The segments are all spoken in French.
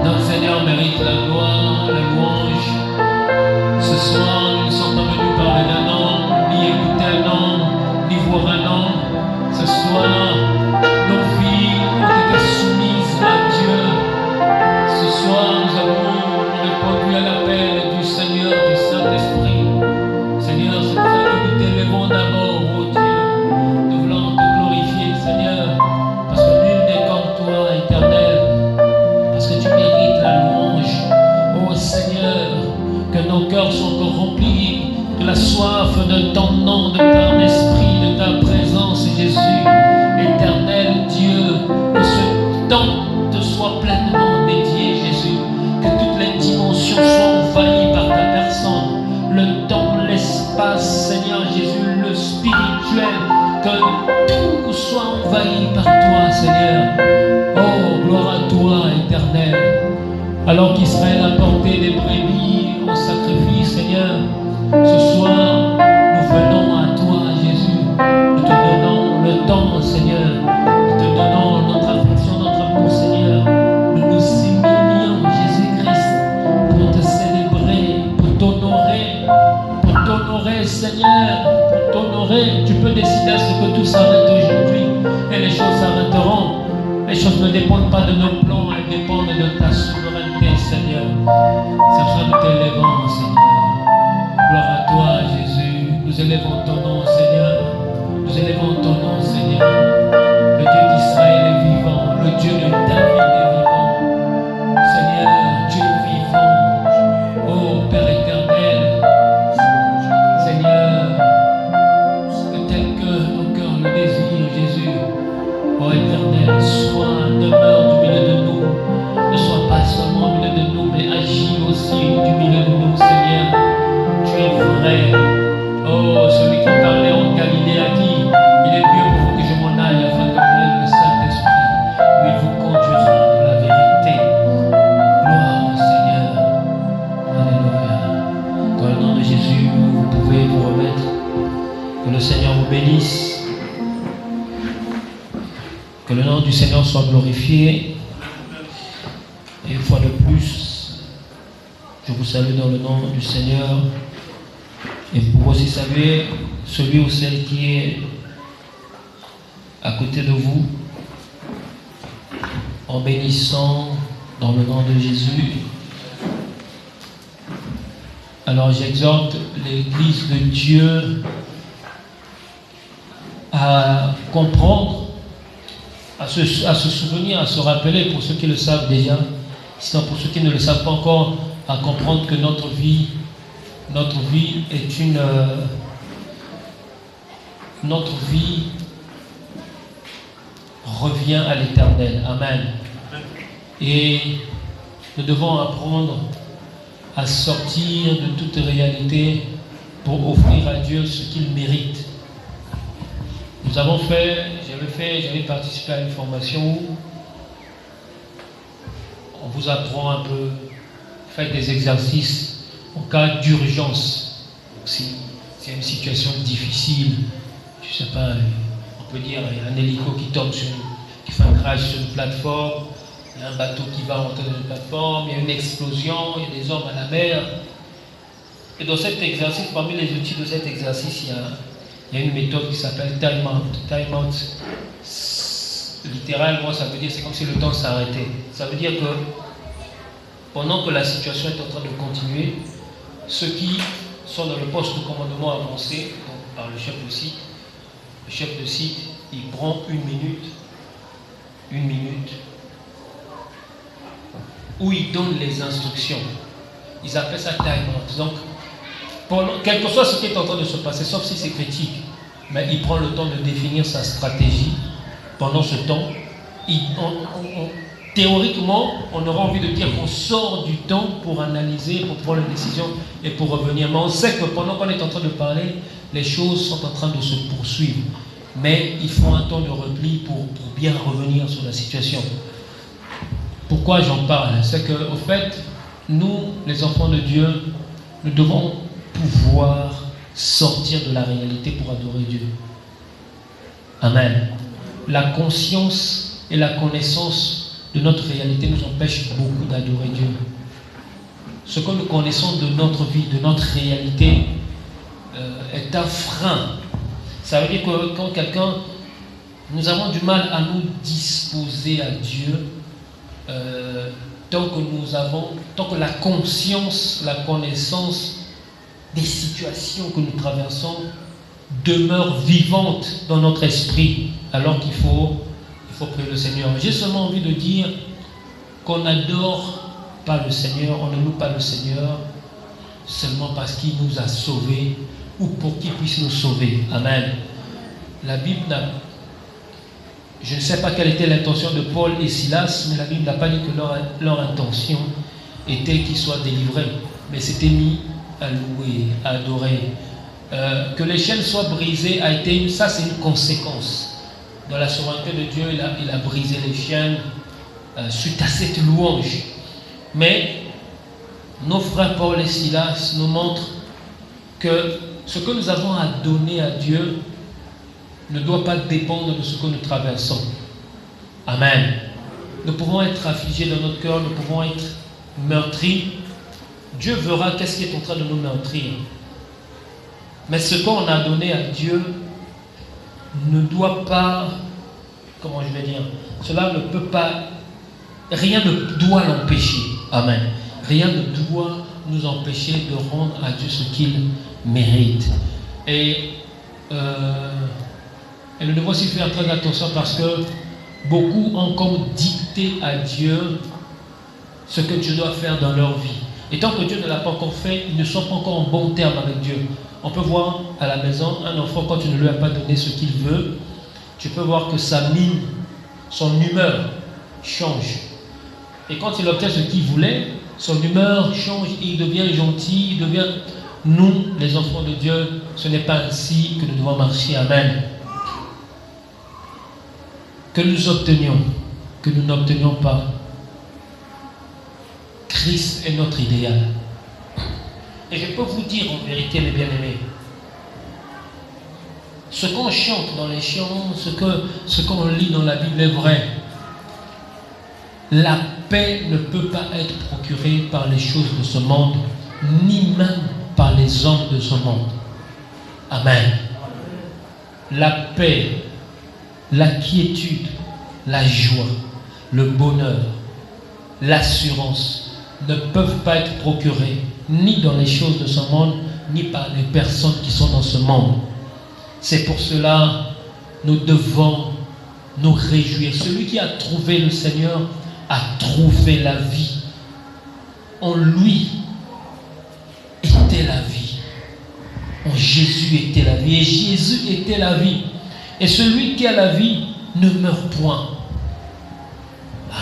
Notre Seigneur mérite la gloire, la louange. Ce soir, nous ne sommes pas venus parler d'un homme, ni écouter un homme, ni voir un homme. Ce soir, nos vies ont été soumises à Dieu. Ce soir, nous avons répondu à l'appel du Seigneur, du Saint-Esprit. Seigneur, c'est pour ça que nous t'élevons d'abord, ô Dieu. Nous voulons te glorifier, Seigneur, parce que nul n'est comme toi, éternel, parce que tu mérites la louange. Ô Seigneur, que nos cœurs sont remplis de la soif de ton nom, de ton esprit, de ta présence, Jésus. Éternel Dieu, que ce temps te soit pleinement dédié, Jésus. Que toutes les dimensions soient envahies par ta personne. Le temps, l'espace, Seigneur Jésus, le spirituel. Que tout soit envahi par toi, Seigneur. Oh, gloire à toi, éternel. Alors qu'Israël a porté des brebis en sacrifice, Seigneur, ce soir, nous venons à toi, Jésus. Nous te donnons le temps, Seigneur. Nous te donnons notre affection, notre amour, Seigneur. Nous nous humilions, Jésus-Christ, pour te célébrer, pour t'honorer, Seigneur, pour t'honorer. Tu peux décider à ce que tout s'arrête aujourd'hui et les choses s'arrêteront. Les choses ne dépendent pas de nos plans, elles dépendent de ta souveraineté, Seigneur. C'est pour ça que nous t'élèvons, Seigneur. Gloire à toi, Jésus. Nous élèvons ton nom, Seigneur. Nous élèvons ton nom, Seigneur. Le Dieu d'Israël est vivant. Le Dieu de David est vivant. Seigneur, Dieu vivant. Oh, Père éternel. Seigneur, que tel que nos cœurs le désirent, Jésus. Oh, éternel, sois, demeure du milieu de nous. Ne sois pas seulement au milieu de nous, mais agis aussi du milieu de nous, Seigneur. Tu es vrai. Oh, celui qui parlait en Galilée a dit, il est mieux pour vous que je m'en aille afin que vienne le Saint-Esprit. Lui vous conduira dans la vérité. Gloire au Seigneur. Alléluia. Dans le nom de Jésus, vous pouvez vous remettre. Que le Seigneur vous bénisse. Que le nom du Seigneur soit glorifié. Et une fois de plus, je vous salue dans le nom du Seigneur. Et vous pouvez aussi saluer celui ou celle qui est à côté de vous, en bénissant dans le nom de Jésus. Alors j'exhorte l'Église de Dieu à comprendre, à se souvenir, à se rappeler, pour ceux qui le savent déjà, sinon pour ceux qui ne le savent pas encore, à comprendre que notre vie est une... notre vie revient à l'Éternel. Amen. Et nous devons apprendre à sortir de toute réalité pour offrir à Dieu ce qu'il mérite. J'avais participé à une formation où on vous apprend un peu, faites des exercices en cas d'urgence. Si il y a une situation difficile, je ne sais pas, on peut dire il y a un hélico qui tombe qui fait un crash sur une plateforme, il y a un bateau qui va rentrer dans une plateforme, il y a une explosion, il y a des hommes à la mer. Et dans cet exercice, parmi les outils de cet exercice, il y a une méthode qui s'appelle time out. Time out, littéralement, ça veut dire c'est comme si le temps s'arrêtait. Ça veut dire que pendant que la situation est en train de continuer, ceux qui sont dans le poste de commandement avancé, donc par le chef de site, il prend une minute, où il donne les instructions. Ils appellent ça time out. Donc, quel que soit ce qui est en train de se passer, sauf si c'est critique, mais il prend le temps de définir sa stratégie. Pendant ce temps, théoriquement, on aura envie de dire qu'on sort du temps pour analyser, pour prendre une décision et pour revenir. Mais on sait que pendant qu'on est en train de parler, les choses sont en train de se poursuivre. Mais il faut un temps de repli pour bien revenir sur la situation. Pourquoi j'en parle? C'est qu'au fait, nous, les enfants de Dieu, nous devons pouvoir sortir de la réalité pour adorer Dieu. Amen. la conscience et la connaissance de notre réalité nous empêchent beaucoup d'adorer Dieu. Ce que nous connaissons de notre vie, de notre réalité, est un frein. Ça veut dire que quand nous avons du mal à nous disposer à Dieu, tant que la conscience, la connaissance des situations que nous traversons demeure vivante dans notre esprit, alors qu'il faut prier le Seigneur. J'ai seulement envie de dire qu'on n'adore pas le Seigneur, on ne loue pas le Seigneur seulement parce qu'il nous a sauvés ou pour qu'il puisse nous sauver. Amen. La Bible je ne sais pas quelle était l'intention de Paul et Silas, mais la Bible n'a pas dit que leur intention était qu'ils soient délivrés, mais c'était mis à louer, à adorer. Que les chaînes soient brisées ça c'est une conséquence. Dans la souveraineté de Dieu, il a brisé les chaînes suite à cette louange. Mais nos frères Paul et Silas nous montrent que ce que nous avons à donner à Dieu ne doit pas dépendre de ce que nous traversons. Amen. Nous pouvons être affligés dans notre cœur, nous pouvons être meurtris. Dieu verra qu'est-ce qui est en train de nous meurtrir. Mais ce qu'on a donné à Dieu ne doit pas, comment je vais dire, cela ne peut pas, rien ne doit l'empêcher. Amen. Rien ne doit nous empêcher de rendre à Dieu ce qu'il mérite. Et nous devons aussi faire très attention parce que beaucoup ont comme dicté à Dieu ce que Dieu doit faire dans leur vie. Et tant que Dieu ne l'a pas encore fait, ils ne sont pas encore en bon terme avec Dieu. On peut voir à la maison un enfant, quand tu ne lui as pas donné ce qu'il veut, tu peux voir que sa mine, son humeur change. Et quand il obtient ce qu'il voulait, son humeur change, il devient gentil, il devient... Nous, les enfants de Dieu, ce n'est pas ainsi que nous devons marcher. Amen. Que nous obtenions, que nous n'obtenions pas. Christ est notre idéal. Et je peux vous dire en vérité, mes bien-aimés, ce qu'on chante dans les chants, ce qu'on lit dans la Bible est vrai. La paix ne peut pas être procurée par les choses de ce monde, ni même par les hommes de ce monde. Amen. La paix, la quiétude, la joie, le bonheur, l'assurance ne peuvent pas être procurés ni dans les choses de ce monde, ni par les personnes qui sont dans ce monde. C'est pour cela nous devons nous réjouir. Celui qui a trouvé le Seigneur a trouvé la vie. En lui était la vie. En Jésus était la vie. Et Jésus était la vie. Et celui qui a la vie ne meurt point.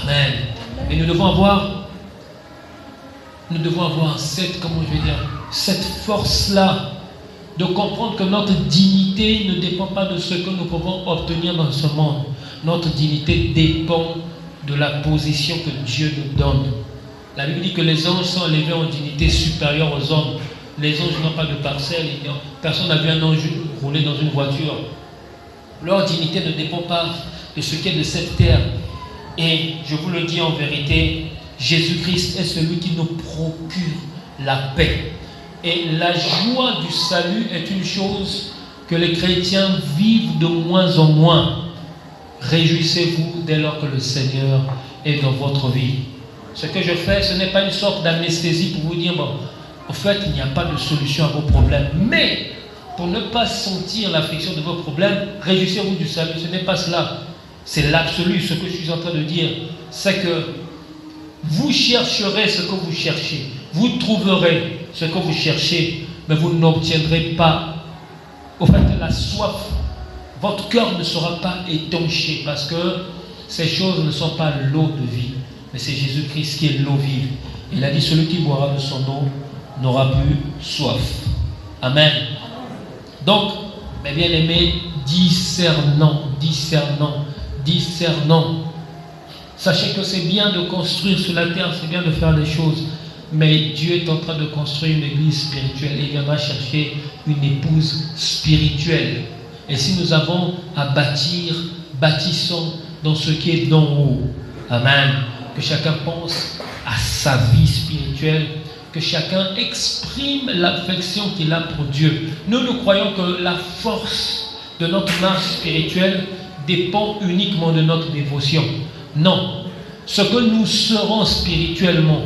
Amen. Et nous devons avoir cette, comment je vais dire, cette force-là de comprendre que notre dignité ne dépend pas de ce que nous pouvons obtenir dans ce monde. Notre dignité dépend de la position que Dieu nous donne. La Bible dit que les anges sont élevés en dignité supérieure aux hommes. Les anges n'ont pas de parcelle. Personne n'a vu un ange rouler dans une voiture. Leur dignité ne dépend pas de ce qui est de cette terre. Et je vous le dis en vérité, Jésus-Christ est celui qui nous procure la paix. Et la joie du salut est une chose que les chrétiens vivent de moins en moins. Réjouissez-vous dès lors que le Seigneur est dans votre vie. Ce que je fais, ce n'est pas une sorte d'anesthésie pour vous dire, bon, en fait, il n'y a pas de solution à vos problèmes. Mais, pour ne pas sentir l'affliction de vos problèmes, réjouissez-vous du salut. Ce n'est pas cela. C'est l'absolu. Ce que je suis en train de dire, c'est que vous chercherez ce que vous cherchez. Vous trouverez ce que vous cherchez, mais vous n'obtiendrez pas. Au fait, la soif, votre cœur ne sera pas étanché parce que ces choses ne sont pas l'eau de vie, mais c'est Jésus-Christ qui est l'eau vive. Il a dit, celui qui boira de son eau n'aura plus soif. Amen. Donc, mes bien-aimés, discernons. Sachez que c'est bien de construire sur la terre, c'est bien de faire des choses, mais Dieu est en train de construire une église spirituelle et il viendra chercher une épouse spirituelle. Et si nous avons à bâtir bâtissons dans ce qui est d'en haut. Amen. Que chacun pense à sa vie spirituelle, que chacun exprime l'affection qu'il a pour Dieu. Nous croyons que la force de notre marche spirituelle dépend uniquement de notre dévotion. Non. Ce que nous serons spirituellement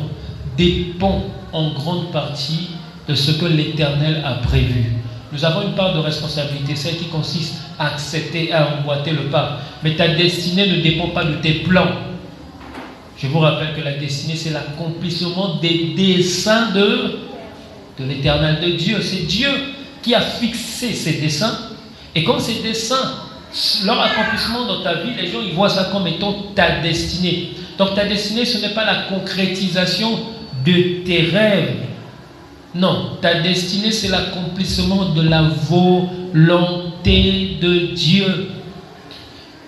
dépend en grande partie de ce que l'Éternel a prévu. Nous avons une part de responsabilité, celle qui consiste à accepter, à emboîter le pas. Mais ta destinée ne dépend pas de tes plans. Je vous rappelle que la destinée, c'est l'accomplissement des desseins de l'Éternel, de Dieu. C'est Dieu qui a fixé ses desseins. Et comme ces desseins, leur accomplissement dans ta vie, les gens ils voient ça comme étant ta destinée. Donc ta destinée, ce n'est pas la concrétisation de tes rêves. Non, ta destinée, c'est l'accomplissement de la volonté de Dieu.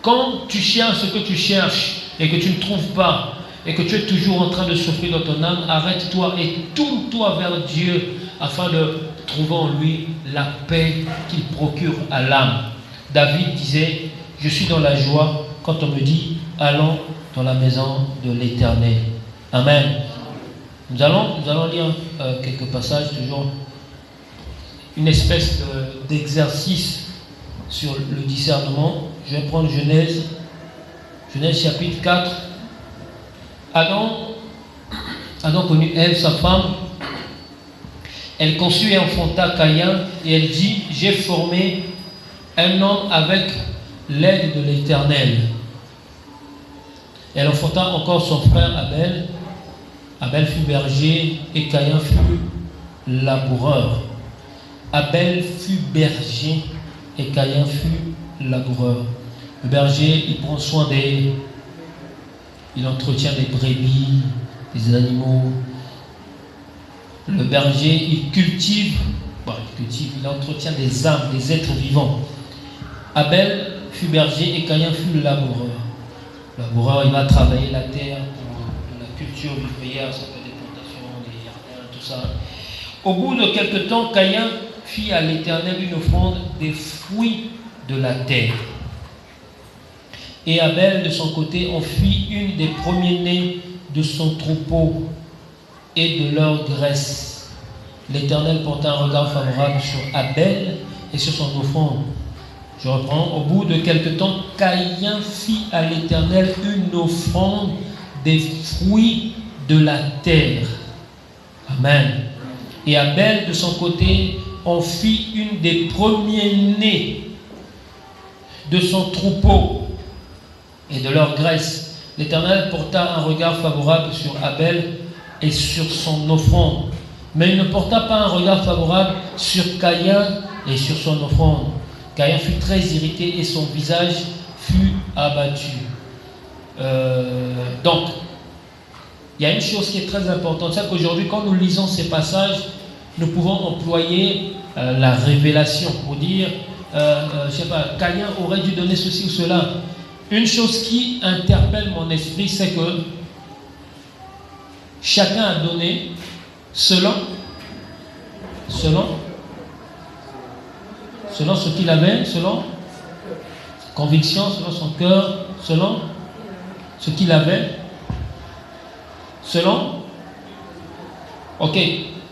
Quand tu cherches ce que tu cherches et que tu ne trouves pas, et que tu es toujours en train de souffrir dans ton âme, arrête-toi et tourne-toi vers Dieu afin de trouver en lui la paix qu'il procure à l'âme. David disait, je suis dans la joie quand on me dit, allons dans la maison de l'Éternel. Amen. Nous allons lire quelques passages, toujours une espèce d'exercice sur le discernement. Je vais prendre Genèse chapitre 4. Adam connut Ève, sa femme. Elle conçut et enfanta Caïn, et elle dit, j'ai formé un homme avec l'aide de l'Éternel. Elle enfanta encore son frère Abel. Abel fut berger et Caïn fut laboureur. Abel fut berger et Caïn fut laboureur. Le berger, il prend soin il entretient des brebis, des animaux. Le berger, il cultive, il entretient des âmes, des êtres vivants. Abel fut berger et Caïn fut laboureur. Le laboureur, il va travailler la terre pour de la culture vivrière, ça peut être des plantations, des jardins, tout ça. Au bout de quelque temps, Caïn fit à l'Éternel une offrande des fruits de la terre. Et Abel, de son côté, en fit une des premiers-nés de son troupeau et de leur graisse. L'Éternel porta un regard favorable sur Abel et sur son offrande. Je reprends. Au bout de quelque temps, Caïn fit à l'Éternel une offrande des fruits de la terre. Amen. Et Abel, de son côté, en fit une des premiers-nés de son troupeau et de leur graisse. L'Éternel porta un regard favorable sur Abel et sur son offrande. Mais il ne porta pas un regard favorable sur Caïn et sur son offrande. Caïn fut très irrité et son visage fut abattu. Donc, il y a une chose qui est très importante, c'est qu'aujourd'hui, quand nous lisons ces passages, nous pouvons employer la révélation pour dire, je ne sais pas, Caïn aurait dû donner ceci ou cela. Une chose qui interpelle mon esprit, c'est que chacun a donné selon ce qu'il avait, selon conviction, selon son cœur, selon ce qu'il avait, selon, ok,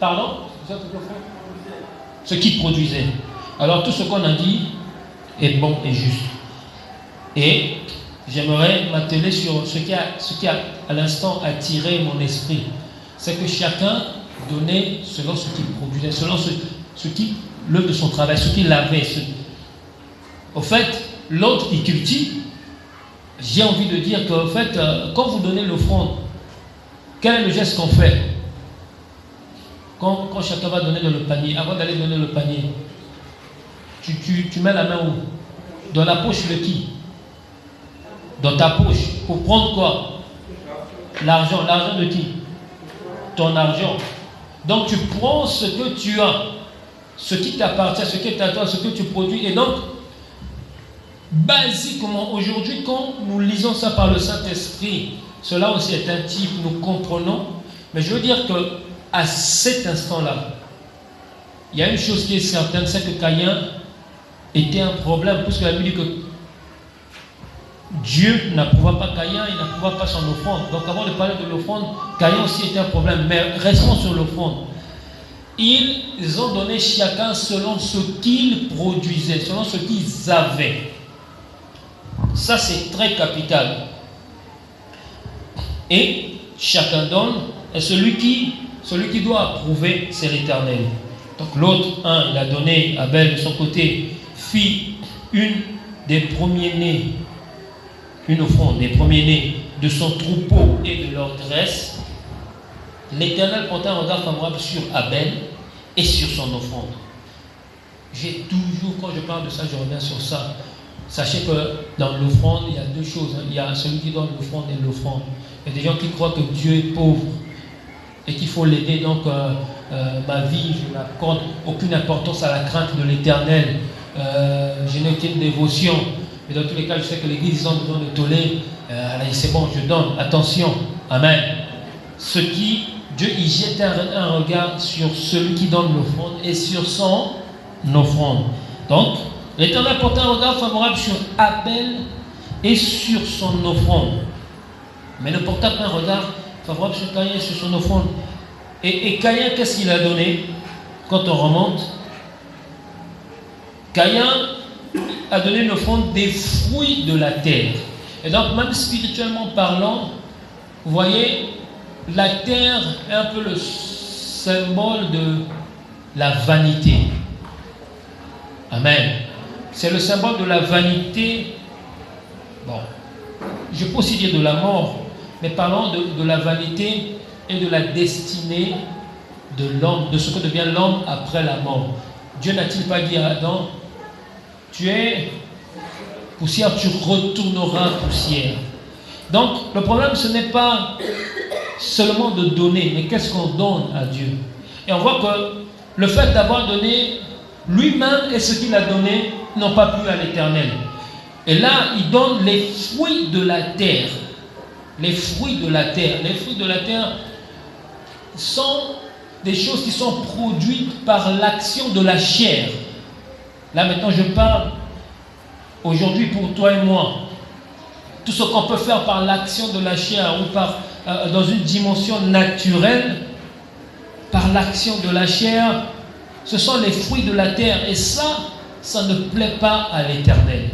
pardon, ce qu'il produisait. Alors tout ce qu'on a dit est bon et juste. Et j'aimerais m'atteler sur ce qui a à l'instant attiré mon esprit. C'est que chacun donnait selon ce qu'il produisait, selon l'œuvre de son travail, ce qu'il avait. Au fait, l'autre qui cultive, j'ai envie de dire qu'en fait, quand vous donnez l'offrande, quel est le geste qu'on fait quand chacun va donner dans le panier, avant d'aller donner le panier, tu mets la main où? Dans la poche de qui? Dans ta poche. Pour prendre quoi? L'argent. L'argent de qui? Ton argent. Donc tu prends ce que tu as, ce qui t'appartient, ce qui est à toi, ce que tu produis. Et donc, basiquement, aujourd'hui, quand nous lisons ça par le Saint-Esprit, cela aussi est un type, nous comprenons. Mais je veux dire qu'à cet instant-là, il y a une chose qui est certaine, c'est que Caïn était un problème, puisque la Bible dit que Dieu n'approuva pas Caïn, il n'approuva pas son offrande. Donc avant de parler de l'offrande, Caïn aussi était un problème. Mais restons sur l'offrande. Ils ont donné chacun selon ce qu'ils produisaient, selon ce qu'ils avaient. Ça, c'est très capital. Et chacun donne, et celui qui doit approuver, c'est l'Éternel. Donc l'autre, il a donné, Abel de son côté, fit une des premiers-nés, une offrande des premiers-nés de son troupeau et de leur graisse. L'Éternel porta un regard favorable sur Abel et sur son offrande. J'ai toujours, quand je parle de ça, je reviens sur ça. Sachez que dans l'offrande, il y a deux choses. Il y a celui qui donne l'offrande et l'offrande. Il y a des gens qui croient que Dieu est pauvre et qu'il faut l'aider. Donc, ma vie, je n'accorde aucune importance à la crainte de l'Éternel. Je n'ai aucune dévotion. Mais dans tous les cas, je sais que l'Église, ils ont besoin de toller. C'est bon, je donne. Attention. Amen. Dieu, il jette un regard sur celui qui donne l'offrande et sur son offrande. Donc, l'Éternel porta un regard favorable sur Abel et sur son offrande. Mais ne porta pas un regard favorable sur Caïn et sur son offrande. Et Caïn, qu'est-ce qu'il a donné quand on remonte? Caïn a donné une offrande des fruits de la terre. Et donc, même spirituellement parlant, vous voyez, la terre est un peu le symbole de la vanité. Amen. C'est le symbole de la vanité. Bon, je peux aussi dire de la mort, mais parlons de la vanité et de la destinée de l'homme, de ce que devient l'homme après la mort. Dieu n'a-t-il pas dit à Adam, tu es poussière, tu retourneras poussière. Donc, le problème, ce n'est pas seulement de donner, mais qu'est-ce qu'on donne à Dieu? Et on voit que le fait d'avoir donné lui-même et ce qu'il a donné n'ont pas plu à l'Éternel. Et là, il donne les fruits de la terre. Les fruits de la terre. Les fruits de la terre sont des choses qui sont produites par l'action de la chair. Là maintenant, je parle aujourd'hui pour toi et moi. Tout ce qu'on peut faire par l'action de la chair ou dans une dimension naturelle, par l'action de la chair, ce sont les fruits de la terre. Et ça ne plaît pas à l'Éternel.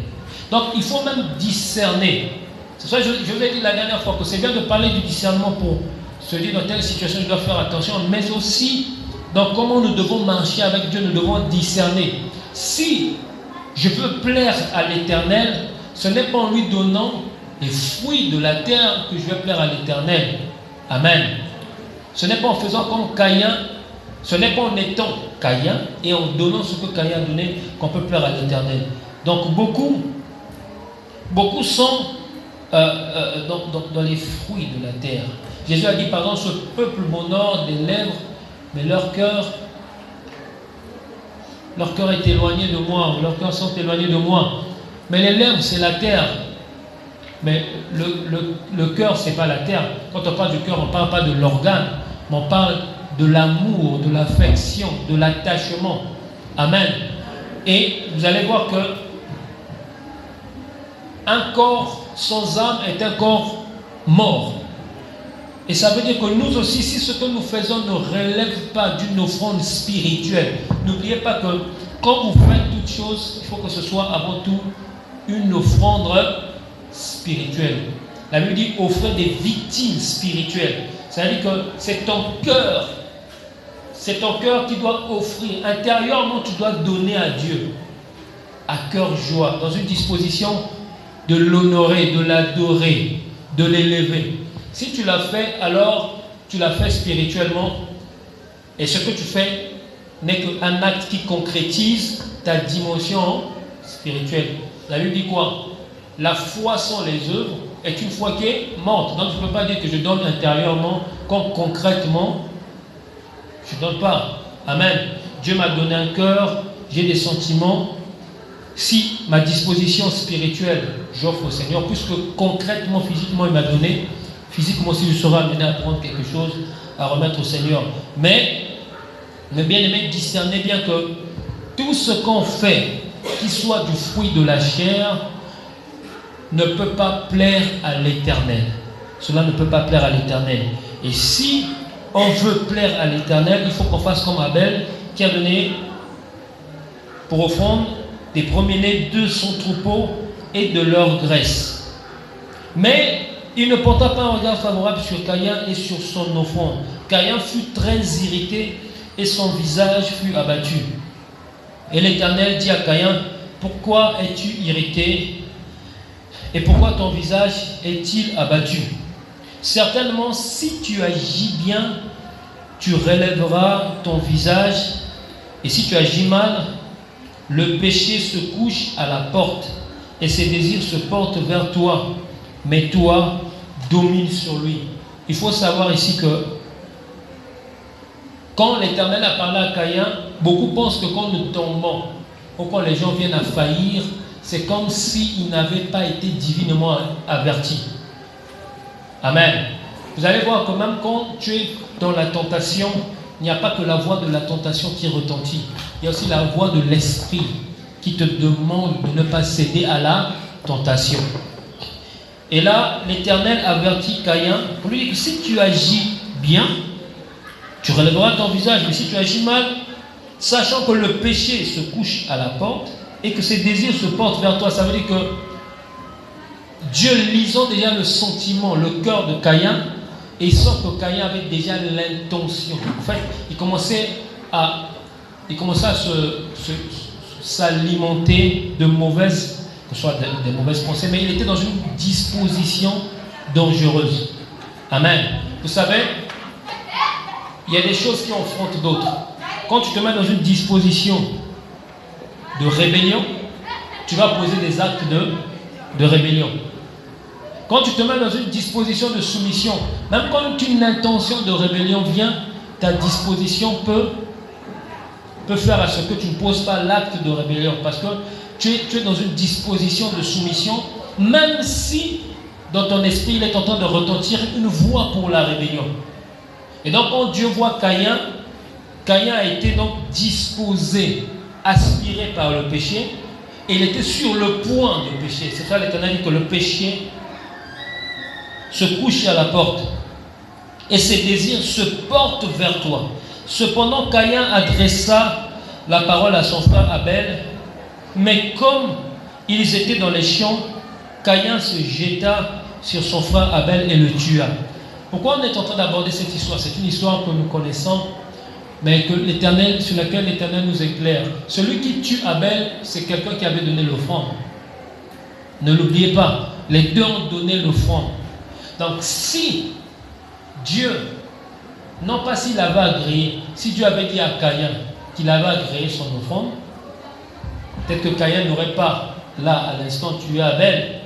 Donc il faut même discerner. C'est ça que je vous ai dit la dernière fois que c'est bien de parler du discernement pour se dire dans telle situation je dois faire attention, mais aussi dans comment nous devons marcher avec Dieu, nous devons discerner. Si je veux plaire à l'Éternel, ce n'est pas en lui donnant les fruits de la terre que je vais plaire à l'Éternel. Amen. Ce n'est pas en faisant comme Caïn, ce n'est pas en étant Caïn et en donnant ce que Caïn a donné qu'on peut plaire à l'Éternel. Donc beaucoup sont dans les fruits de la terre. Jésus a dit par exemple, ce peuple m'honore des lèvres, mais leur cœur est éloigné de moi, leurs cœurs sont éloignés de moi. Mais les lèvres, c'est la terre. Mais le cœur, ce n'est pas la terre. Quand on parle du cœur, on ne parle pas de l'organe, mais on parle de l'amour, de l'affection, de l'attachement. Amen. Et vous allez voir que un corps sans âme est un corps mort. Et ça veut dire que nous aussi, si ce que nous faisons ne relève pas d'une offrande spirituelle, n'oubliez pas que quand vous faites toutes choses, il faut que ce soit avant tout une offrande spirituelle. La Bible dit offrez des victimes spirituelles. Ça veut dire que c'est ton cœur qui doit offrir. Intérieurement, tu dois donner à Dieu à cœur joie, dans une disposition de l'honorer, de l'adorer, de l'élever. Si tu l'as fait, alors tu l'as fait spirituellement. Et ce que tu fais n'est qu'un acte qui concrétise ta dimension spirituelle. La Bible dit quoi? La foi sans les œuvres est une foi qui est morte. Donc je ne peux pas dire que je donne intérieurement, comme concrètement, je ne donne pas. Amen. Dieu m'a donné un cœur, j'ai des sentiments. Si ma disposition spirituelle, j'offre au Seigneur, puisque concrètement, physiquement, il m'a donné, physiquement aussi, je serai amené à prendre quelque chose, à remettre au Seigneur. Mais bien aimé, discernez bien que tout ce qu'on fait, qu'il soit du fruit de la chair, ne peut pas plaire à l'Éternel. Cela ne peut pas plaire à l'Éternel. Et si on veut plaire à l'Éternel, il faut qu'on fasse comme Abel, qui a donné pour offrande des premiers-nés de son troupeau et de leur graisse. Mais il ne porta pas un regard favorable sur Caïn et sur son offrande. Caïn fut très irrité et son visage fut abattu. Et l'Éternel dit à Caïn, pourquoi es-tu irrité et pourquoi ton visage est-il abattu? Certainement, si tu agis bien, tu relèveras ton visage, et si tu agis mal, le péché se couche à la porte et ses désirs se portent vers toi, mais toi, domine sur lui. Il faut savoir ici que quand l'Éternel a parlé à Caïn, beaucoup pensent que quand nous tombons ou quand les gens viennent à faillir, c'est comme s'ils n'avaient pas été divinement avertis. Amen. Vous allez voir que même quand tu es dans la tentation, il n'y a pas que la voix de la tentation qui retentit. Il y a aussi la voix de l'esprit qui te demande de ne pas céder à la tentation. Et là, l'Éternel avertit Caïn pour lui dire que si tu agis bien, tu relèveras ton visage. Mais si tu agis mal, sachant que le péché se couche à la porte et que ses désirs se portent vers toi, ça veut dire que Dieu, lisant déjà le sentiment, le cœur de Caïn, et il sent que Caïn avait déjà l'intention. En fait, il commençait à s'alimenter de mauvaises, que ce soit des mauvaises pensées, mais il était dans une disposition dangereuse. Amen. Vous savez, il y a des choses qui affrontent d'autres. Quand tu te mets dans une disposition de rébellion, tu vas poser des actes de rébellion. Quand tu te mets dans une disposition de soumission, même quand une intention de rébellion vient, ta disposition peut faire à ce que tu ne poses pas l'acte de rébellion. Parce que tu es dans une disposition de soumission, même si dans ton esprit il est en train de retentir une voix pour la rébellion. Et donc quand Dieu voit Caïn a été donc disposé, aspiré par le péché, et il était sur le point de pécher. C'est ça l'Éternel dit que le péché se couche à la porte et ses désirs se portent vers toi. Cependant, Caïn adressa la parole à son frère Abel, mais comme ils étaient dans les champs, Caïn se jeta sur son frère Abel et le tua. Pourquoi on est en train d'aborder cette histoire? C'est une histoire que nous connaissons, mais sur laquelle l'Éternel nous éclaire. Celui qui tue Abel, c'est quelqu'un qui avait donné l'offrande. Ne l'oubliez pas, les deux ont donné l'offrande. Donc si Dieu, non pas s'il avait agréé, si Dieu avait dit à Caïn qu'il avait agréé son offrande, peut-être que Caïn n'aurait pas, là, à l'instant, tué Abel,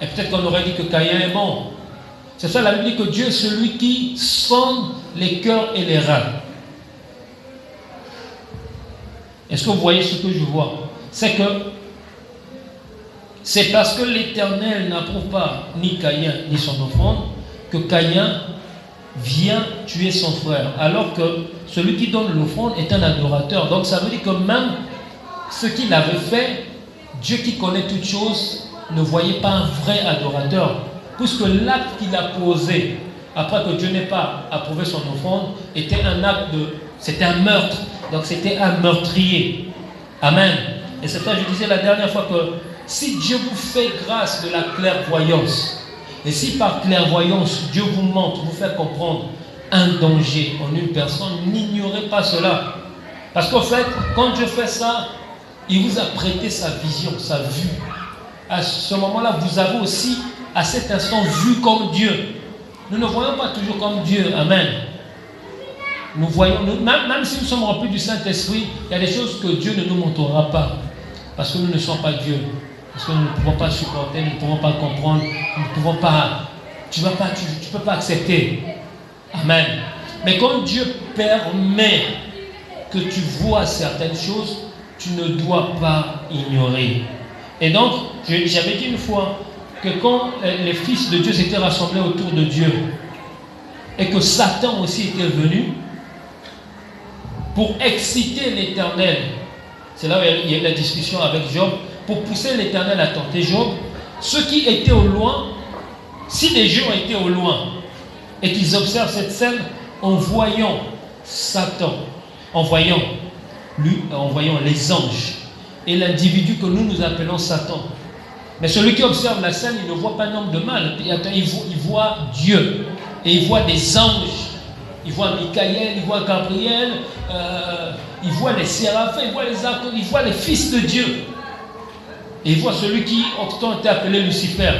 et peut-être qu'on aurait dit que Caïn est mort. C'est ça la Bible dit que Dieu est celui qui sonde les cœurs et les reins. Est-ce que vous voyez ce que je vois? C'est parce que l'Éternel n'approuve pas ni Caïn ni son offrande que Caïn vient tuer son frère. Alors que celui qui donne l'offrande est un adorateur. Donc ça veut dire que même ce qu'il avait fait, Dieu qui connaît toutes choses ne voyait pas un vrai adorateur. Puisque l'acte qu'il a posé après que Dieu n'ait pas approuvé son offrande était c'était un meurtre. Donc c'était un meurtrier. Amen. Et c'est ça que je disais la dernière fois que si Dieu vous fait grâce de la clairvoyance, et si par clairvoyance Dieu vous montre, vous fait comprendre un danger en une personne, n'ignorez pas cela. Parce qu'en fait, quand Dieu fait ça, il vous a prêté sa vision, sa vue. À ce moment-là, vous avez aussi, à cet instant, vu comme Dieu. Nous ne voyons pas toujours comme Dieu. Amen. Nous voyons, même si nous sommes remplis du Saint-Esprit, il y a des choses que Dieu ne nous montrera pas. Parce que nous ne sommes pas Dieu. Parce que nous ne pouvons pas supporter, nous ne pouvons pas comprendre, nous ne pouvons pas. Tu ne peux pas accepter. Amen. Mais quand Dieu permet que tu vois certaines choses, tu ne dois pas ignorer. Et donc, j'avais dit une fois que quand les fils de Dieu s'étaient rassemblés autour de Dieu et que Satan aussi était venu pour exciter l'Éternel, c'est là où il y a eu la discussion avec Job, pour pousser l'Éternel à tenter Job, ceux qui étaient au loin, si les gens étaient au loin et qu'ils observent cette scène en voyant Satan, en voyant les anges et l'individu que nous appelons Satan. Mais celui qui observe la scène, il ne voit pas un homme de mal, il voit Dieu et il voit des anges. Il voit Michael, il voit Gabriel, il voit les séraphins, il voit les archanges, il voit les fils de Dieu. Et il voit celui qui autant été appelé Lucifer.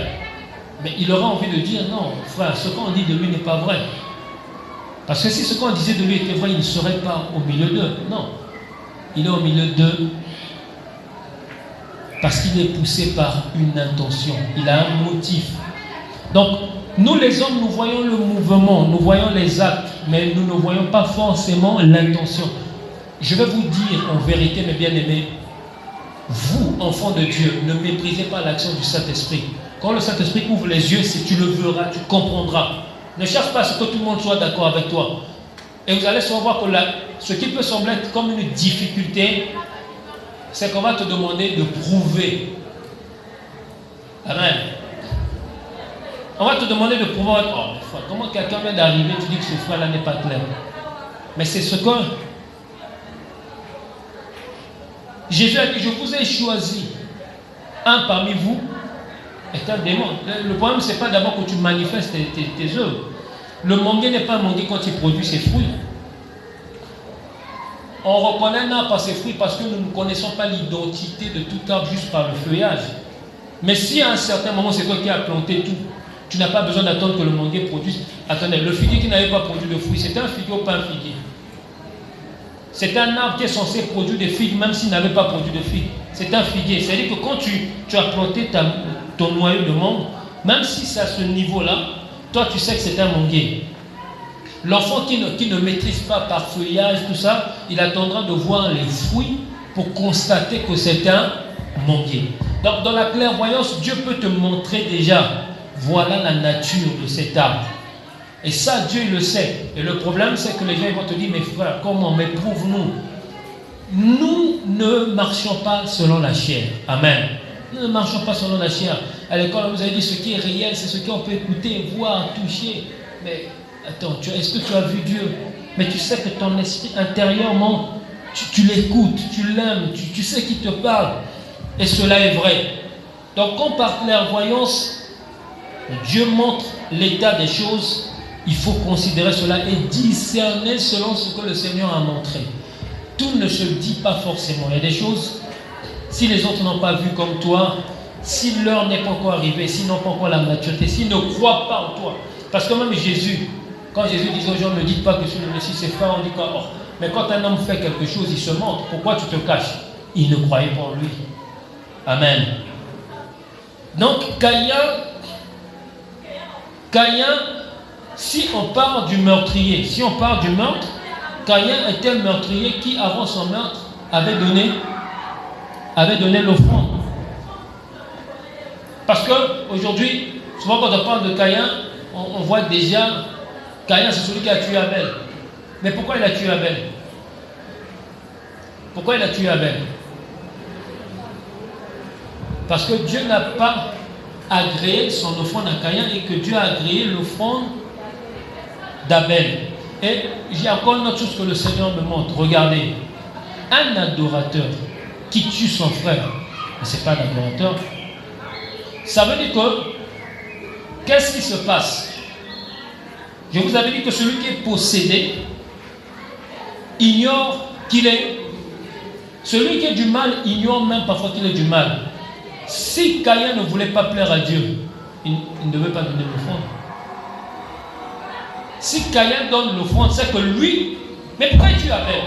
Mais il aura envie de dire non, frère, ce qu'on dit de lui n'est pas vrai. Parce que si ce qu'on disait de lui était vrai, il ne serait pas au milieu d'eux. Non, il est au milieu d'eux parce qu'il est poussé par une intention. Il a un motif. Donc, nous les hommes, nous voyons le mouvement, nous voyons les actes, mais nous ne voyons pas forcément l'intention. Je vais vous dire en vérité, mes bien-aimés, vous, enfants de Dieu, ne méprisez pas l'action du Saint-Esprit. Quand le Saint-Esprit ouvre les yeux, si tu le verras, tu comprendras. Ne cherche pas à ce que tout le monde soit d'accord avec toi. Et vous allez savoir que ce qui peut sembler être comme une difficulté, c'est qu'on va te demander de prouver. Amen. On va te demander de prouver. Oh, frère, comment quelqu'un vient d'arriver, tu dis que ce frère-là n'est pas clair. Mais c'est ce que Jésus a dit, je vous ai choisi un parmi vous est un démon. Le problème, ce n'est pas d'abord que tu manifestes tes œuvres. Le manguier n'est pas un manguier quand il produit ses fruits. On reconnaît un arbre par ses fruits parce que nous ne connaissons pas l'identité de tout arbre juste par le feuillage. Mais si à un certain moment, c'est toi qui as planté tout, tu n'as pas besoin d'attendre que le manguier produise. Attendez, le figuier qui n'avait pas produit de fruits, c'était un figuier ou pas un figuier? C'est un arbre qui est censé produire des figues, même s'il n'avait pas produit de figues. C'est un figuier. C'est-à-dire que quand tu as planté ton noyau de mangue, même si c'est à ce niveau-là, toi tu sais que c'est un manguier. L'enfant qui ne maîtrise pas par feuillage, tout ça, il attendra de voir les fruits pour constater que c'est un manguier. Donc dans la clairvoyance, Dieu peut te montrer déjà, voilà la nature de cet arbre. Et ça, Dieu il le sait. Et le problème, c'est que les gens vont te dire, mais frère, comment? Mais prouve-nous. Nous ne marchons pas selon la chair. Amen. Nous ne marchons pas selon la chair. À l'école, on vous a dit, ce qui est réel, c'est ce qu'on peut écouter, voir, toucher. Mais attends, est-ce que tu as vu Dieu? Mais tu sais que ton esprit intérieurement, tu l'écoutes, tu l'aimes, tu sais qu'il te parle. Et cela est vrai. Donc, quand par clairvoyance, Dieu montre l'état des choses, il faut considérer cela et discerner selon ce que le Seigneur a montré. Tout ne se dit pas forcément. Il y a des choses, si les autres n'ont pas vu comme toi, si l'heure n'est pas encore arrivée, s'ils n'ont pas encore la maturité, s'ils ne croient pas en toi. Parce que même Jésus, quand Jésus disait aux gens, ne dites pas que je suis le Messie, c'est frère, on dit quoi? Oh, mais quand un homme fait quelque chose, il se montre. Pourquoi tu te caches? Il ne croyait pas en lui. Amen. Donc, Caïn, si on part du meurtrier, Caïn était un meurtrier qui, avant son meurtre, avait donné l'offrande. Parce qu'aujourd'hui, souvent quand on parle de Caïn, on voit déjà Caïn, c'est celui qui a tué Abel. Mais pourquoi il a tué Abel? Pourquoi il a tué Abel? Parce que Dieu n'a pas agréé son offrande à Caïn et que Dieu a agréé l'offrande d'Abel. Et j'ai encore une autre chose que le Seigneur me montre. Regardez, un adorateur qui tue son frère, mais ce n'est pas un adorateur. Ça veut dire que, qu'est-ce qui se passe? Je vous avais dit que celui qui est possédé ignore qu'il est. Celui qui est du mal ignore même parfois qu'il est du mal. Si Caïn ne voulait pas plaire à Dieu, il ne devait pas donner l'offrande. Si Caïn donne l'offrande, c'est que lui... Mais pourquoi il tue Abel?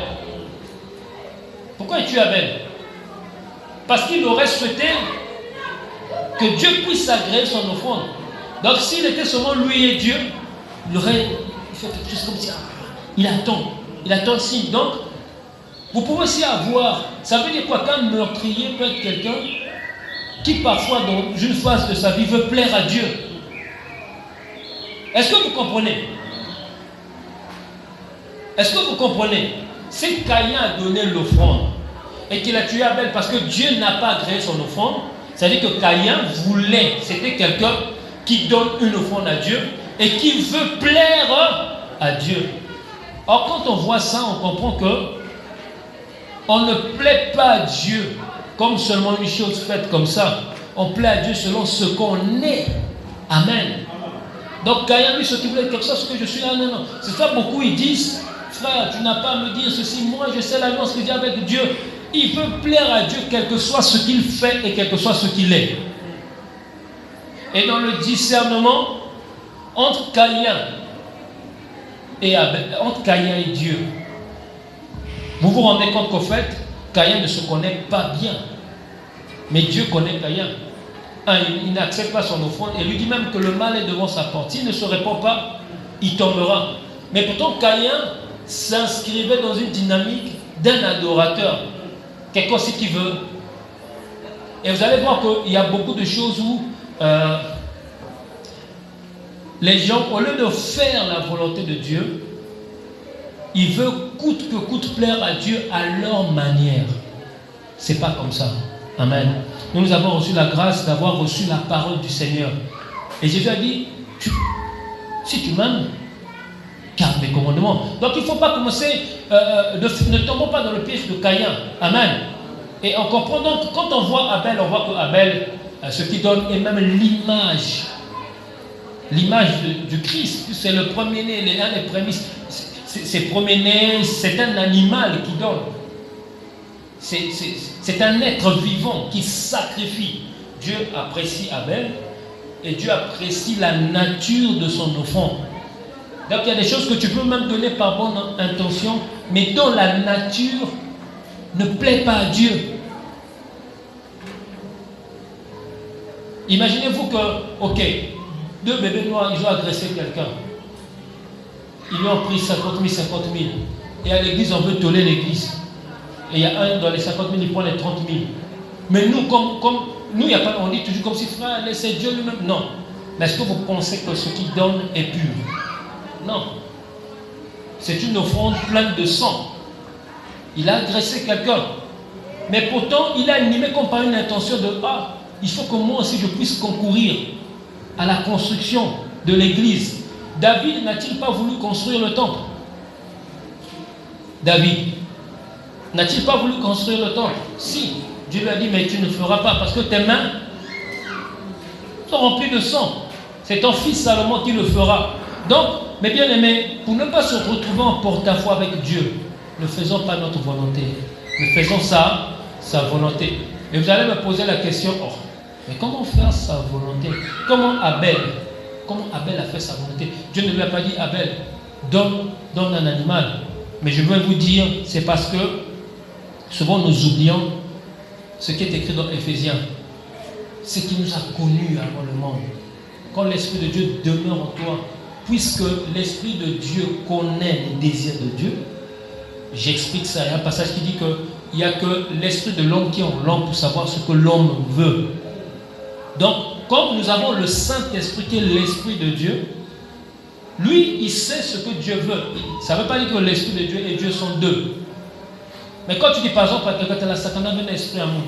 Pourquoi il tue Abel? Parce qu'il aurait souhaité que Dieu puisse agréer son offrande. Donc s'il était seulement lui et Dieu, il aurait fait quelque chose comme ça. Il attend le signe. Donc, vous pouvez aussi avoir... Ça veut dire quoi? Qu'un meurtrier peut être quelqu'un qui parfois, dans une phase de sa vie, veut plaire à Dieu. Est-ce que vous comprenez? Est-ce que vous comprenez? Si Caïn a donné l'offrande et qu'il a tué Abel parce que Dieu n'a pas agréé son offrande, C'est-à-dire que Caïn voulait, c'était quelqu'un qui donne une offrande à Dieu et qui veut plaire à Dieu. Or, quand on voit ça, on comprend que on ne plaît pas à Dieu comme seulement une chose faite comme ça. On plaît à Dieu selon ce qu'on est. Amen. Donc Caïn, lui, ce qu'il voulait, comme ça, ce que je suis là, non. C'est ça, beaucoup, ils disent, frère, tu n'as pas à me dire ceci, moi je sais l'alliance que j'ai avec Dieu. Il veut plaire à Dieu, quel que soit ce qu'il fait et quel que soit ce qu'il est. Et dans le discernement, entre Caïn et Dieu, vous vous rendez compte qu'au fait, Caïn ne se connaît pas bien. Mais Dieu connaît Caïn. Il n'accepte pas son offrande et lui dit même que le mal est devant sa porte. S'il ne se répand pas, il tombera. Mais pourtant, Caïn s'inscrivait dans une dynamique d'un adorateur. Quelqu'un aussi qui veut. Et vous allez voir qu'il y a beaucoup de choses où les gens, au lieu de faire la volonté de Dieu, ils veulent coûte que coûte plaire à Dieu à leur manière. C'est pas comme ça. Amen. Nous avons reçu la grâce d'avoir reçu la parole du Seigneur. Et Jésus a dit, si tu m'aimes, garde mes commandements. Donc il ne faut pas commencer, ne tombons pas dans le piège de Caïn. Amen. Et on comprend donc, quand on voit Abel, on voit que Abel, ce qui donne est même l'image du Christ. C'est le premier-né, l'un des prémices. C'est premier-né, c'est un animal qui donne. C'est un être vivant qui sacrifie. Dieu apprécie Abel et Dieu apprécie la nature de son offrande. Donc il y a des choses que tu peux même donner par bonne intention, mais dont la nature ne plaît pas à Dieu. Imaginez-vous que, ok, 2 bébés noirs, ils ont agressé quelqu'un. Ils lui ont pris 50 000, 50 000. Et à l'église, on veut toller l'église. Et il y a un dans les 50 000, il prend les 30 000. Mais nous, nous, il y a pas, on dit toujours comme si frère, laissez Dieu lui-même. Non. Mais est-ce que vous pensez que ce qu'il donne est pur? Non. C'est une offrande pleine de sang. Il a agressé quelqu'un. Mais pourtant, il a animé comme par une intention de il faut que moi aussi je puisse concourir à la construction de l'église. David n'a-t-il pas voulu construire le temple? David n'a-t-il pas voulu construire le temple? Si. Dieu lui a dit, mais tu ne feras pas parce que tes mains sont remplies de sang. C'est ton fils Salomon qui le fera. Donc, mes bien-aimés, pour ne pas se retrouver en porte-à-faux avec Dieu, ne faisons pas notre volonté. Ne faisons sa volonté. Et vous allez me poser la question, mais comment faire sa volonté? Comment Abel a fait sa volonté? Dieu ne lui a pas dit, Abel, donne un animal. Mais je veux vous dire, c'est parce que souvent nous oublions ce qui est écrit dans Éphésiens. C'est qu'il nous a connus avant le monde. Quand l'Esprit de Dieu demeure en toi, puisque l'Esprit de Dieu connaît les désirs de Dieu, j'explique ça. Il y a un passage qui dit qu'il n'y a que l'Esprit de l'homme qui est en l'homme pour savoir ce que l'homme veut. Donc, comme nous avons le Saint-Esprit qui est l'Esprit de Dieu, lui, il sait ce que Dieu veut. Ça ne veut pas dire que l'Esprit de Dieu et Dieu sont deux. Mais quand tu dis par exemple à quelqu'un, tu as la Satana vient l'Esprit à monde.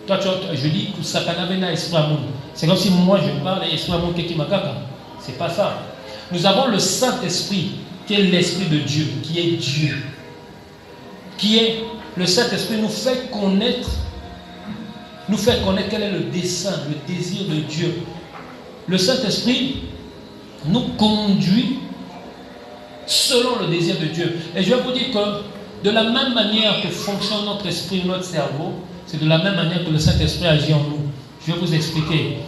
Toi, je dis que Satana vient l'Esprit à monde. C'est comme si moi je parle et l'Esprit à monde qui m'a caca. C'est pas ça. Nous avons le Saint-Esprit qui est l'Esprit de Dieu, qui est Dieu. Qui est le Saint-Esprit nous fait connaître quel est le dessein, le désir de Dieu. Le Saint-Esprit nous conduit selon le désir de Dieu. Et je vais vous dire que de la même manière que fonctionne notre esprit, notre cerveau, c'est de la même manière que le Saint-Esprit agit en nous. Je vais vous expliquer.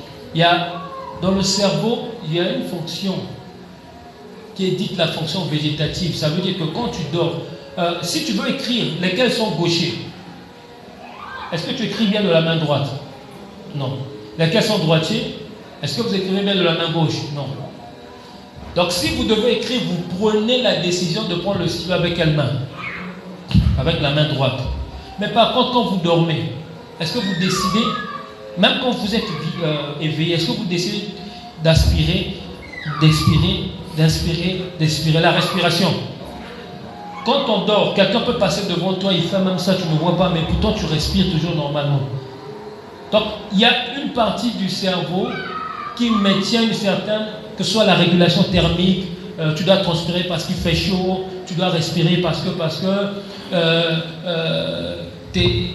Dans le cerveau, il y a une fonction qui est dite la fonction végétative. Ça veut dire que quand tu dors, si tu veux écrire, lesquels sont gauchers? Est-ce que tu écris bien de la main droite? Non. Lesquels sont droitiers? Est-ce que vous écrivez bien de la main gauche? Non. Donc si vous devez écrire, vous prenez la décision de prendre le stylo avec quelle main? Avec la main droite. Mais par contre, quand vous dormez, est-ce que vous décidez, même quand vous êtes éveillé, est-ce que vous décidez d'aspirer, d'expirer la respiration? Quand on dort, quelqu'un peut passer devant toi, il fait même ça, tu ne vois pas, mais pourtant tu respires toujours normalement. Donc, il y a une partie du cerveau qui maintient une certaine, que ce soit la régulation thermique, tu dois transpirer parce qu'il fait chaud, tu dois respirer parce que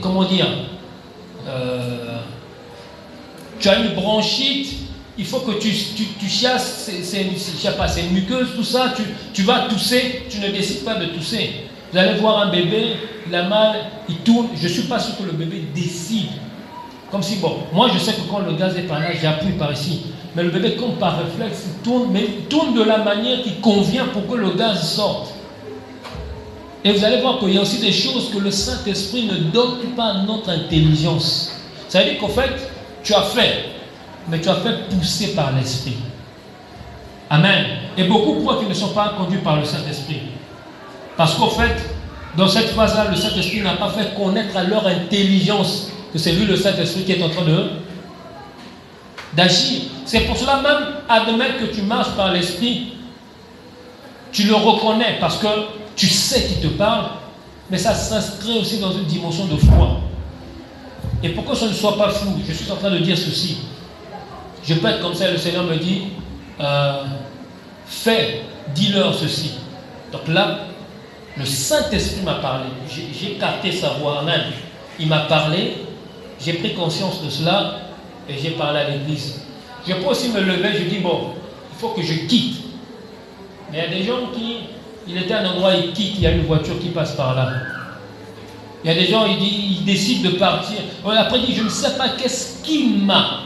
comment dire, tu as une bronchite, il faut que tu chasses, c'est une muqueuse, tout ça, tu vas tousser, tu ne décides pas de tousser. Vous allez voir un bébé, il a mal, il tourne, je ne suis pas sûr que le bébé décide. Comme si, bon, moi je sais que quand le gaz est par là, j'appuie par ici. Mais le bébé, comme par réflexe, il tourne, mais il tourne de la manière qui convient pour que le gaz sorte. Et vous allez voir qu'il y a aussi des choses que le Saint-Esprit ne donne pas à notre intelligence. Ça veut dire qu'en fait, tu as fait, mais tu as fait pousser par l'Esprit. Amen. Et beaucoup croient qu'ils ne sont pas conduits par le Saint-Esprit. Parce qu'en fait, dans cette phase-là, le Saint-Esprit n'a pas fait connaître à leur intelligence que c'est lui le Saint-Esprit qui est en train d'agir. C'est pour cela même, admettre que tu marches par l'Esprit, tu le reconnais parce que tu sais qu'il te parle, mais ça s'inscrit aussi dans une dimension de foi. Et pour que ce ne soit pas flou, je suis en train de dire ceci. Je peux être comme ça, le Seigneur me dit, fais, dis-leur ceci. Donc là, le Saint-Esprit m'a parlé. J'ai capté sa voix en Inde. Il m'a parlé, j'ai pris conscience de cela et j'ai parlé à l'église. Je peux aussi me lever, je dis, bon, il faut que je quitte. Mais il y a des gens qui, il était à un endroit, ils quittent, il y a une voiture qui passe par là. Il y a des gens, ils décident de partir. Après, ils disent, je ne sais pas qu'est-ce qui m'a.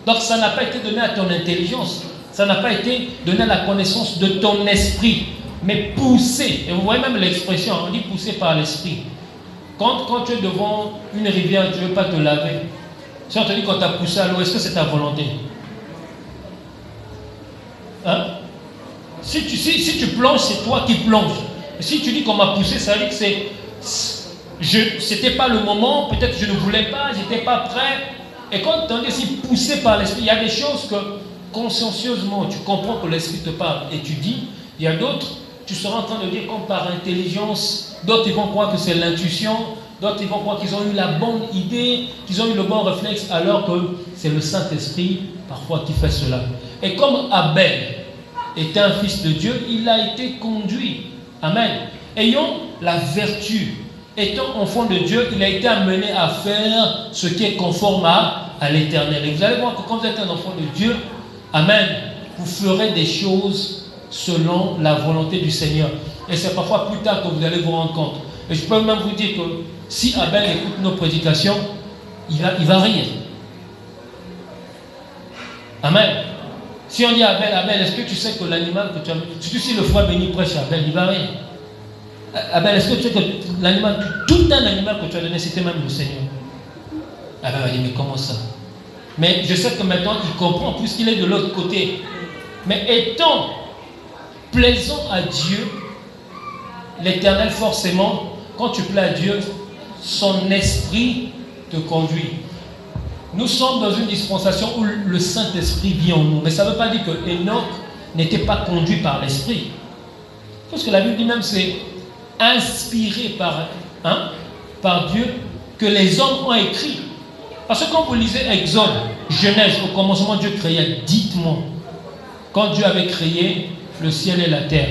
Donc, ça n'a pas été donné à ton intelligence. Ça n'a pas été donné à la connaissance de ton esprit. Mais poussé. Et vous voyez même l'expression, on dit poussé par l'esprit. Quand tu es devant une rivière, tu ne veux pas te laver. Si on te dit qu'on t'a poussé à l'eau, est-ce que c'est ta volonté? Hein? Si tu plonges, c'est toi qui plonges. Si tu dis qu'on m'a poussé, ça veut dire que c'était pas le moment, peut-être que je ne voulais pas, j'étais pas prêt. Et quand tu es aussi poussé par l'esprit, il y a des choses que consciencieusement, tu comprends que l'esprit te parle et tu dis. Il y a d'autres, tu seras en train de dire comme par intelligence. D'autres, ils vont croire que c'est l'intuition. D'autres, ils vont croire qu'ils ont eu la bonne idée, qu'ils ont eu le bon réflexe, alors que c'est le Saint-Esprit parfois qui fait cela. Et comme Abel était un fils de Dieu, il a été conduit. Amen. Ayant la vertu, étant enfant de Dieu, il a été amené à faire ce qui est conforme à l'éternel. Et vous allez voir que quand vous êtes un enfant de Dieu, amen, vous ferez des choses selon la volonté du Seigneur. Et c'est parfois plus tard que vous allez vous rendre compte. Et je peux même vous dire que si Abel écoute nos prédications, il va rire. Amen. Si on dit à Abel, est-ce que tu sais que l'animal que tu as... Surtout si le foie béni prêche à Abel, il va rire. Abel, est-ce que tu sais que l'animal, tout un animal que tu as donné, c'était même le Seigneur? Abel va dire, mais comment ça? Mais je sais que maintenant, il comprend puisqu'il est de l'autre côté. Mais étant plaisant à Dieu, l'Éternel, forcément, quand tu plais à Dieu, son esprit te conduit. Nous sommes dans une dispensation où le Saint-Esprit vit en nous. Mais ça ne veut pas dire que Enoch n'était pas conduit par l'Esprit. Parce que la Bible dit même c'est inspiré par Dieu que les hommes ont écrit. Parce que quand vous lisez Exode, Genèse, au commencement Dieu créa, dites-moi, quand Dieu avait créé le ciel et la terre,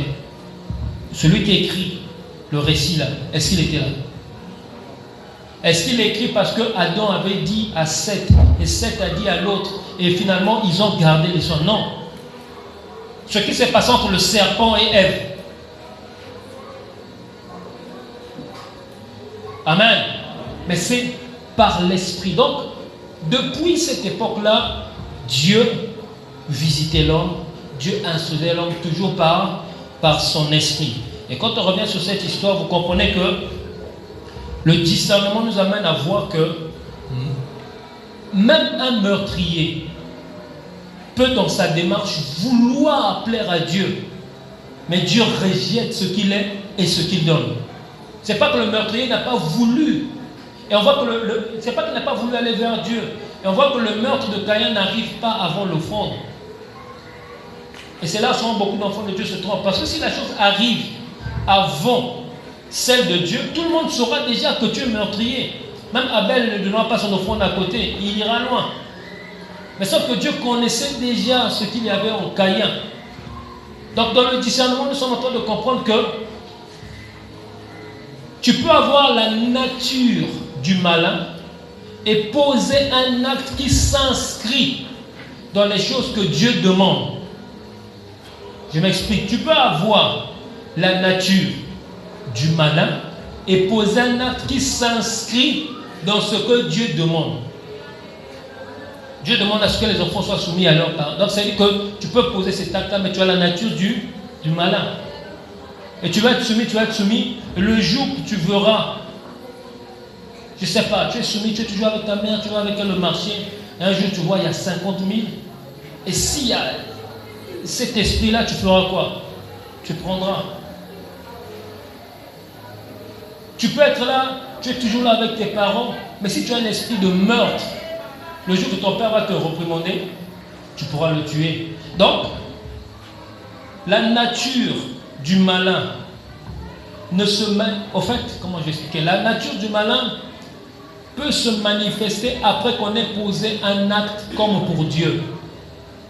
celui qui écrit le récit là, est-ce qu'il était là? Est-ce qu'il écrit parce que Adam avait dit à Seth et Seth a dit à l'autre et finalement ils ont gardé les sons? Non. Ce qui s'est passé entre le serpent et Ève. Amen. Mais c'est par l'esprit. Donc, depuis cette époque-là, Dieu visitait l'homme, Dieu instruisait l'homme toujours par son esprit. Et quand on revient sur cette histoire, vous comprenez que le discernement nous amène à voir que même un meurtrier peut dans sa démarche vouloir plaire à Dieu, mais Dieu rejette ce qu'il est et ce qu'il donne. C'est pas que le meurtrier n'a pas voulu, et on voit que c'est pas qu'il n'a pas voulu aller vers Dieu, et on voit que le meurtre de Caïn n'arrive pas avant l'offrande. Et c'est là où beaucoup d'enfants de Dieu se trompent, parce que si la chose arrive avant celle de Dieu, tout le monde saura déjà que tu es meurtrier. Même Abel ne donnera pas son offrande à côté, il ira loin. Mais sauf que Dieu connaissait déjà ce qu'il y avait en Caïn. Donc dans le discernement, nous sommes en train de comprendre que tu peux avoir la nature du malin et poser un acte qui s'inscrit dans les choses que Dieu demande. Je m'explique. Tu peux avoir la nature du malin et poser un acte qui s'inscrit dans ce que Dieu demande. Dieu demande à ce que les enfants soient soumis à leurs parents. Donc ça veut dire que tu peux poser cet acte-là, mais tu as la nature du malin. Et tu vas être soumis le jour que tu verras. Je ne sais pas, tu es soumis, tu es toujours avec ta mère, tu vas avec elle au marché. Et un jour tu vois, il y a 50 000. Et s'il y a cet esprit-là, tu feras quoi? Tu prendras. Tu peux être là, tu es toujours là avec tes parents, mais si tu as un esprit de meurtre, le jour que ton père va te réprimander, tu pourras le tuer. Donc, la nature du malin ne se au fait, comment je vais expliquer? La nature du malin peut se manifester après qu'on ait posé un acte comme pour Dieu.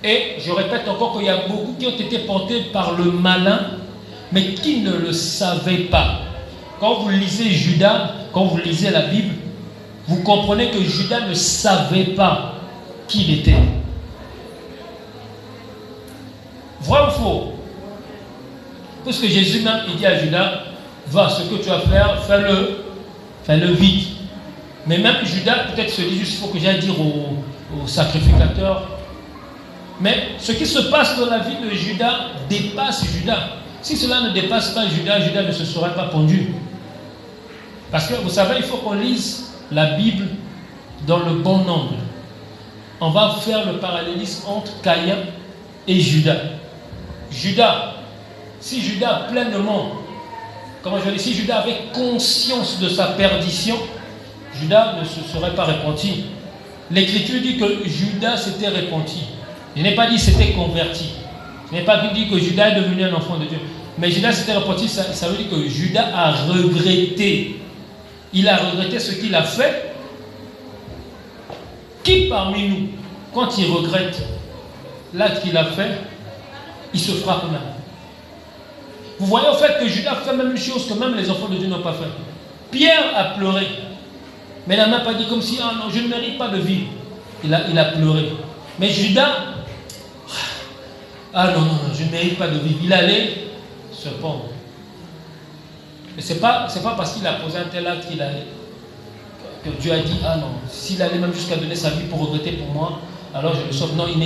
Et je répète encore qu'il y a beaucoup qui ont été portés par le malin, mais qui ne le savaient pas. Quand vous lisez Judas, quand vous lisez la Bible, vous comprenez que Judas ne savait pas qui il était. Vrai ou faux? Parce que Jésus même, il dit à Judas, va, ce que tu vas faire, fais-le vite. Mais même Judas, peut-être se dit juste, il faut que j'aille dire au sacrificateur. Mais ce qui se passe dans la vie de Judas dépasse Judas. Si cela ne dépasse pas Judas, Judas ne se serait pas pendu. Parce que vous savez, il faut qu'on lise la Bible dans le bon angle. On va faire le parallélisme entre Caïn et Judas. Judas, si Judas pleinement, si Judas avait conscience de sa perdition, Judas ne se serait pas repenti. L'Écriture dit que Judas s'était repenti. Je n'ai pas dit qu'il s'était converti. Je n'ai pas dit que Judas est devenu un enfant de Dieu. Mais Judas s'était repenti, ça veut dire que Judas a regretté. Il a regretté ce qu'il a fait. Qui parmi nous, quand il regrette l'acte qu'il a fait, il se frappe même? Vous voyez au fait que Judas fait même une chose que même les enfants de Dieu n'ont pas fait. Pierre a pleuré. Mais il n'a même pas dit comme si, ah non, je ne mérite pas de vivre. Il a pleuré. Mais Judas, ah non, je ne mérite pas de vivre. Il allait se pendre. Et ce n'est pas parce qu'il a posé un tel acte que Dieu a dit, ah non, s'il allait même jusqu'à donner sa vie pour regretter pour moi, alors je le sauve. Non, il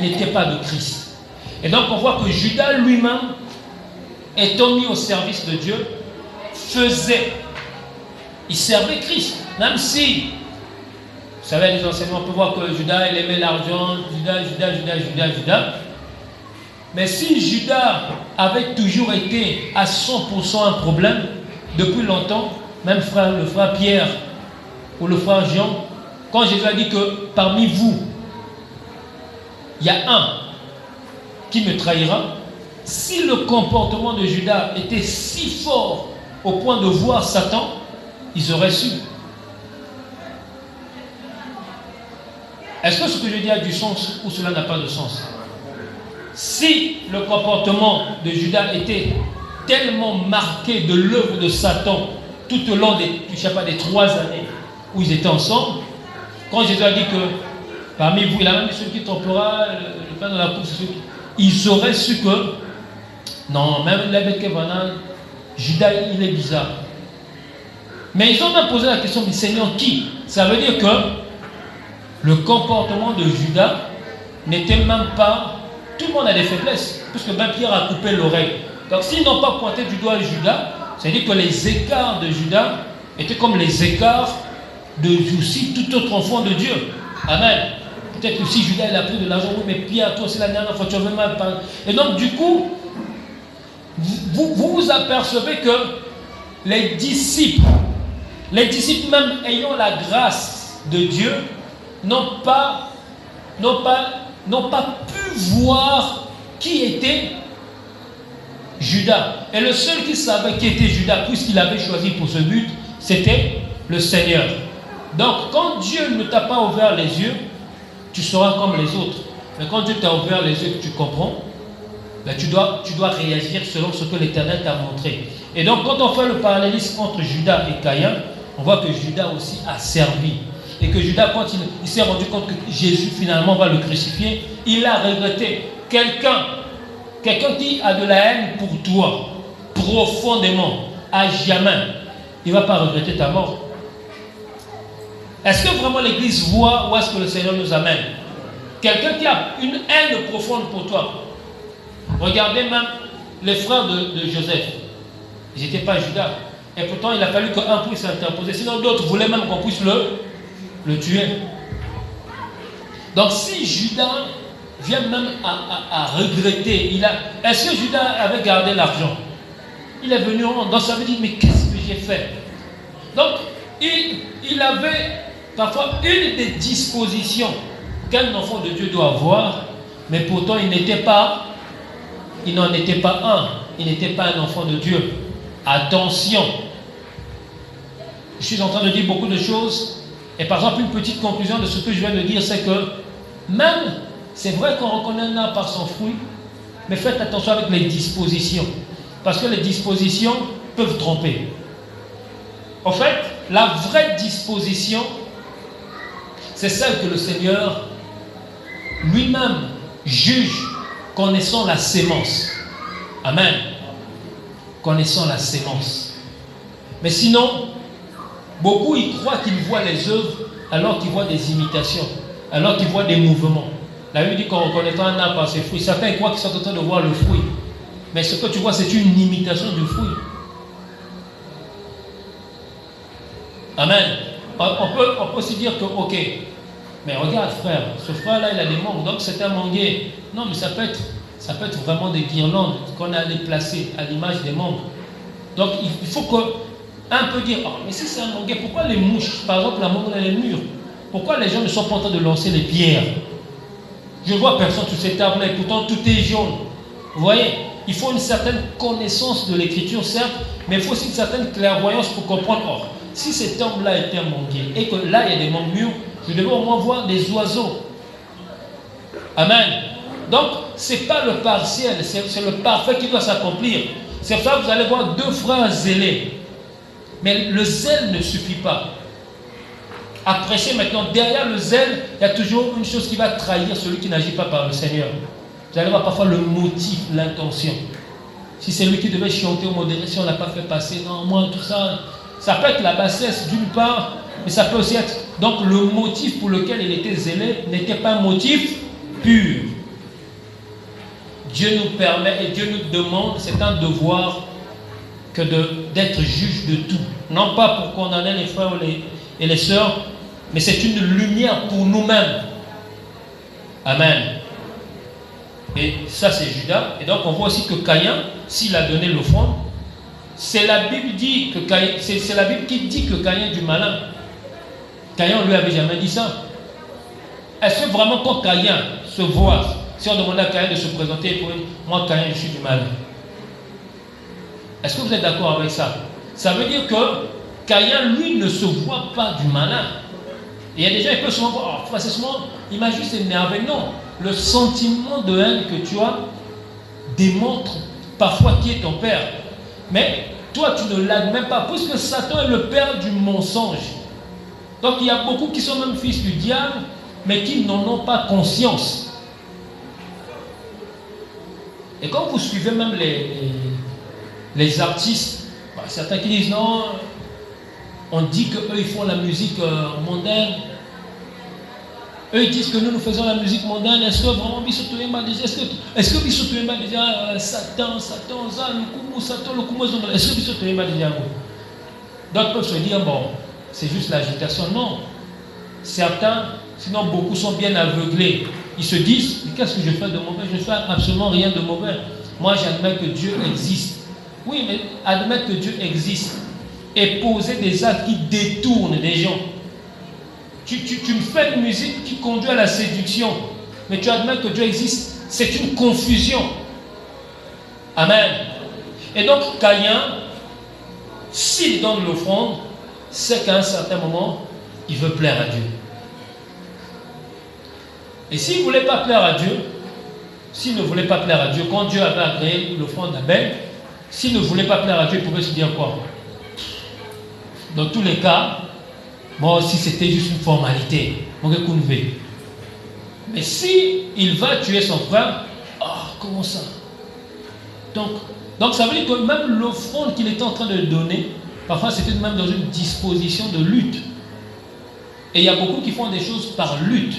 n'était pas de Christ. Et donc on voit que Judas lui-même, étant mis au service de Dieu, il servait Christ. Même si, vous savez, les enseignements, on peut voir que Judas, il aimait l'argent, Judas. Mais si Judas avait toujours été à 100% un problème, depuis longtemps, même le frère Pierre ou le frère Jean, quand Jésus a dit que parmi vous, il y a un qui me trahira, si le comportement de Judas était si fort au point de voir Satan, ils auraient su. Est-ce que ce que je dis a du sens ou cela n'a pas de sens? Si le comportement de Judas était tellement marqué de l'œuvre de Satan tout au long des 3 années où ils étaient ensemble, quand Jésus a dit que parmi vous, il a même dit celui qui trompera le pain dans la coupe, ils auraient su que non, même l'évêque Vanal, Judas, il est bizarre. Mais ils ont même posé la question du Seigneur qui? Ça veut dire que le comportement de Judas n'était même pas... Tout le monde a des faiblesses, puisque même Pierre a coupé l'oreille. Donc s'ils n'ont pas pointé du doigt Judas, c'est-à-dire que les écarts de Judas étaient comme les écarts de aussi tout autre enfant de Dieu. Amen. Peut-être que si Judas il a pris de l'argent, oui, mais Pierre, toi c'est la dernière fois, tu avais mal parlé. Et donc du coup, vous apercevez que les disciples même ayant la grâce de Dieu, n'ont pas pu voir qui était Judas. Et le seul qui savait qui était Judas, puisqu'il avait choisi pour ce but, c'était le Seigneur. Donc, quand Dieu ne t'a pas ouvert les yeux, tu seras comme les autres. Mais quand Dieu t'a ouvert les yeux et que tu comprends, ben tu dois réagir selon ce que l'Éternel t'a montré. Et donc, quand on fait le parallélisme entre Judas et Caïn, on voit que Judas aussi a servi. Et que Judas, quand il s'est rendu compte que Jésus finalement va le crucifier, il a regretté. Quelqu'un qui a de la haine pour toi, profondément, à jamais, il ne va pas regretter ta mort. Est-ce que vraiment l'Église voit où est-ce que le Seigneur nous amène? Quelqu'un qui a une haine profonde pour toi. Regardez même les frères de Joseph. Ils n'étaient pas Judas. Et pourtant, il a fallu qu'un puisse s'interposer. Sinon, d'autres voulaient même qu'on puisse le tuer. Donc, si Judas vient même à regretter, est-ce que Judas avait gardé l'argent? Il est venu dans sa vie, mais qu'est-ce que j'ai fait? Donc, il avait parfois une des dispositions qu'un enfant de Dieu doit avoir, mais pourtant il n'en était pas un. Il n'était pas un enfant de Dieu. Attention. Je suis en train de dire beaucoup de choses. Et par exemple, une petite conclusion de ce que je viens de dire, c'est que même, c'est vrai qu'on reconnaît un arbre par son fruit, mais faites attention avec les dispositions. Parce que les dispositions peuvent tromper. En fait, la vraie disposition, c'est celle que le Seigneur lui-même juge, connaissant la sémence. Amen. Connaissant la sémence. Mais sinon, beaucoup y croient qu'ils voient les œuvres alors qu'ils voient des imitations, alors qu'ils voient des mouvements. La Bible dit qu'en reconnaissant un arbre par ses fruits, certains croient qu'ils sont en train de voir le fruit. Mais ce que tu vois, c'est une imitation du fruit. Amen. On peut aussi dire que, ok, mais regarde frère, ce frère-là, il a des mangues, donc c'est un manguier. Non, mais ça peut être vraiment des guirlandes qu'on a allé placer à l'image des mangues. Donc il faut un peu dire, oh, mais si c'est un manguier, pourquoi les mouches, par exemple la mangue dans les murs, pourquoi les gens ne sont pas en train de lancer les pierres? Je vois personne sur cet arbre-là et pourtant tout est jaune. Vous voyez, il faut une certaine connaissance de l'écriture, certes, mais il faut aussi une certaine clairvoyance pour comprendre, oh, si cet arbre-là était un manguier et que là il y a des mangues mûres, je devais au moins voir des oiseaux. Amen. Donc, ce n'est pas le partiel, c'est le parfait qui doit s'accomplir. C'est pour ça que vous allez voir deux frères zélés. Mais le zèle ne suffit pas. Appréciez maintenant, derrière le zèle, il y a toujours une chose qui va trahir celui qui n'agit pas par le Seigneur. Vous allez voir parfois le motif, l'intention. Si c'est lui qui devait chanter au modéré, si on ne l'a pas fait passer, non, moi, tout ça, ça peut être la bassesse d'une part, mais ça peut aussi être... Donc le motif pour lequel il était zélé n'était pas un motif pur. Dieu nous permet et Dieu nous demande, c'est un devoir que d'être juge de tout. Non pas pour condamner les frères et les sœurs, mais c'est une lumière pour nous-mêmes. Amen. Et ça c'est Judas. Et donc on voit aussi que Caïn, s'il a donné l'offrande, c'est la Bible dit que c'est la Bible qui dit que Caïn est du malin. Caïn ne lui avait jamais dit ça. Est-ce que vraiment quand Caïn se voit, si on demandait à Caïn de se présenter pour dire, moi Caïn je suis du malin. Est-ce que vous êtes d'accord avec ça? Ça veut dire que Caïn lui ne se voit pas du malin. Et il y a des gens qui peuvent souvent voir, oh, c'est seulement, il m'a juste énervé. Non, le sentiment de haine que tu as démontre parfois qui est ton père. Mais toi tu ne l'admets pas, puisque Satan est le père du mensonge. Donc il y a beaucoup qui sont même fils du diable, mais qui n'en ont pas conscience. Et quand vous suivez même les artistes, bah, certains qui disent non, on dit qu'eux ils font la musique mondaine. Eux ils disent que nous faisons la musique mondaine. Est-ce que vraiment Bissotoyemba déjà, est-ce que Bissotoyemba déjà Satan, le Kumo, est-ce que Bissotoyemba déjà? D'autres peuvent se dire bon, c'est juste l'agitation. Non. Certains, sinon beaucoup sont bien aveuglés. Ils se disent, mais qu'est-ce que je fais de mauvais? Je ne fais absolument rien de mauvais. Moi, j'admets que Dieu existe. Oui, mais admettre que Dieu existe et poser des actes qui détournent des gens. Tu me fais une musique qui conduit à la séduction, mais tu admets que Dieu existe. C'est une confusion. Amen. Et donc, Caïn, s'il donne l'offrande, c'est qu'à un certain moment, il veut plaire à Dieu. Et s'il ne voulait pas plaire à Dieu, s'il ne voulait pas plaire à Dieu, quand Dieu avait agréé l'offrande d'Abel, s'il ne voulait pas plaire à Dieu, il pouvait se dire quoi? Dans tous les cas, moi aussi c'était juste une formalité. Mais si il va tuer son frère, comment ça? Donc ça veut dire que même l'offrande qu'il était en train de donner, parfois c'était même dans une disposition de lutte. Et il y a beaucoup qui font des choses par lutte.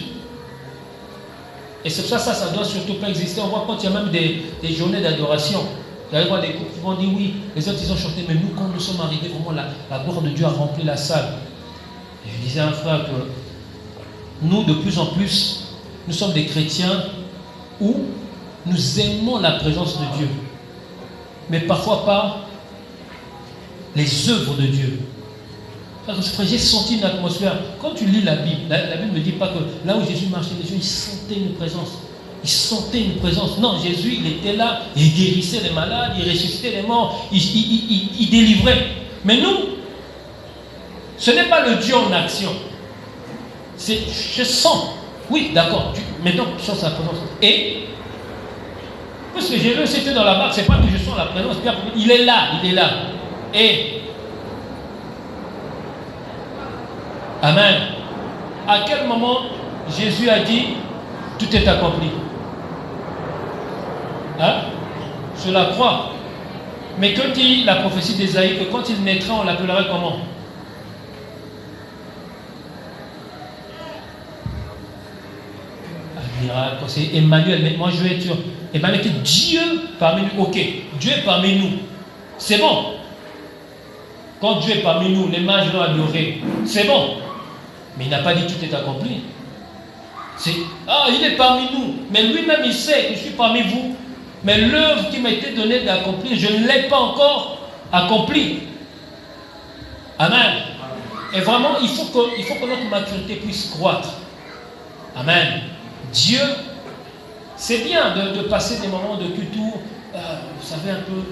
Et c'est pour ça ne doit surtout pas exister. On voit quand il y a même des journées d'adoration. Il y a des couples qui vont dire oui, les autres ils ont chanté, mais nous quand nous sommes arrivés, vraiment la gloire de Dieu a rempli la salle. Et je disais à un frère que nous de plus en plus, nous sommes des chrétiens où nous aimons la présence de Dieu. Mais parfois pas les œuvres de Dieu. J'ai senti une atmosphère. Quand tu lis la Bible ne dit pas que là où Jésus marchait, les gens, ils sentaient une présence. Ils sentaient une présence. Non, Jésus, il était là, il guérissait les malades, il ressuscitait les morts, il délivrait. Mais nous, ce n'est pas le Dieu en action. C'est, je sens. Oui, d'accord. Maintenant, tu sens sa présence. Et, parce que Jésus, c'était dans la barque, c'est pas que je sens la présence. Il est là, il est là. Et, amen. À quel moment Jésus a dit tout est accompli? Hein? Je la crois. Mais que dit la prophétie d'Ésaïe que quand il naîtra, on l'appellerait comment? Un miracle, c'est Emmanuel. Mais moi je vais être sûr. Emmanuel, Dieu parmi nous. Ok, Dieu est parmi nous. C'est bon. Quand Dieu est parmi nous, les mages l'ont adoré. C'est bon. Mais il n'a pas dit tout est accompli. Il est parmi nous. Mais lui-même, il sait que je suis parmi vous. Mais l'œuvre qui m'a été donnée d'accomplir, je ne l'ai pas encore accomplie. Amen. Et vraiment, il faut que notre maturité puisse croître. Amen. Dieu, c'est bien de passer des moments de culte où, vous savez un peu,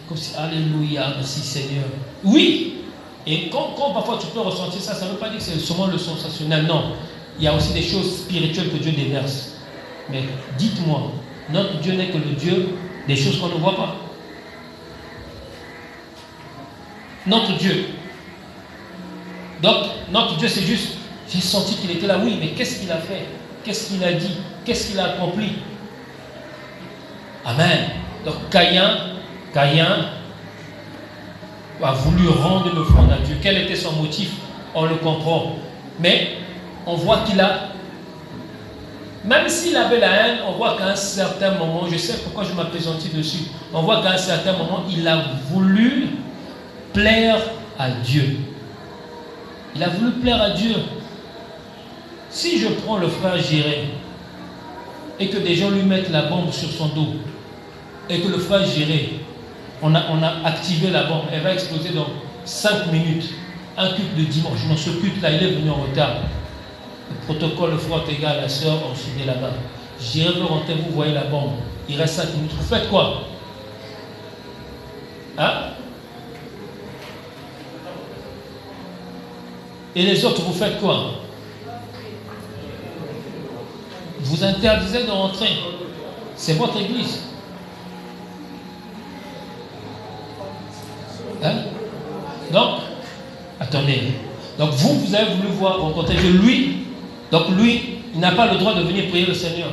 comme si, alléluia, merci Seigneur. Oui. Et quand parfois tu peux ressentir ça, ça ne veut pas dire que c'est seulement le sensationnel. Non. Il y a aussi des choses spirituelles que Dieu déverse. Mais dites-moi, notre Dieu n'est que le Dieu des choses qu'on ne voit pas. Notre Dieu. Donc, notre Dieu, c'est juste, j'ai senti qu'il était là. Oui, mais qu'est-ce qu'il a fait? Qu'est-ce qu'il a dit? Qu'est-ce qu'il a accompli? Amen. Donc, Caïn a voulu rendre une offrande à Dieu. Quel était son motif? On le comprend. Mais on voit qu'il a, même s'il avait la haine, on voit qu'à un certain moment, je sais pourquoi je m'appesantis dessus, on voit qu'à un certain moment, il a voulu plaire à Dieu. Il a voulu plaire à Dieu. Si je prends le frère Jiré et que des gens lui mettent la bombe sur son dos et que le frère Jiré, on a activé la bombe, elle va exploser dans 5 minutes. Un culte de dimanche, dans ce culte-là, il est venu en retard. Le protocole, le frère égal, la soeur, on suivait là-bas. J'irai me rentrer, vous voyez la bombe. Il reste 5 minutes. Vous faites quoi? Hein? Et les autres, vous faites quoi? Vous interdisez de rentrer. C'est votre église. Hein? Donc, attendez. Donc vous avez voulu rencontrer Dieu. Lui, il n'a pas le droit de venir prier le Seigneur.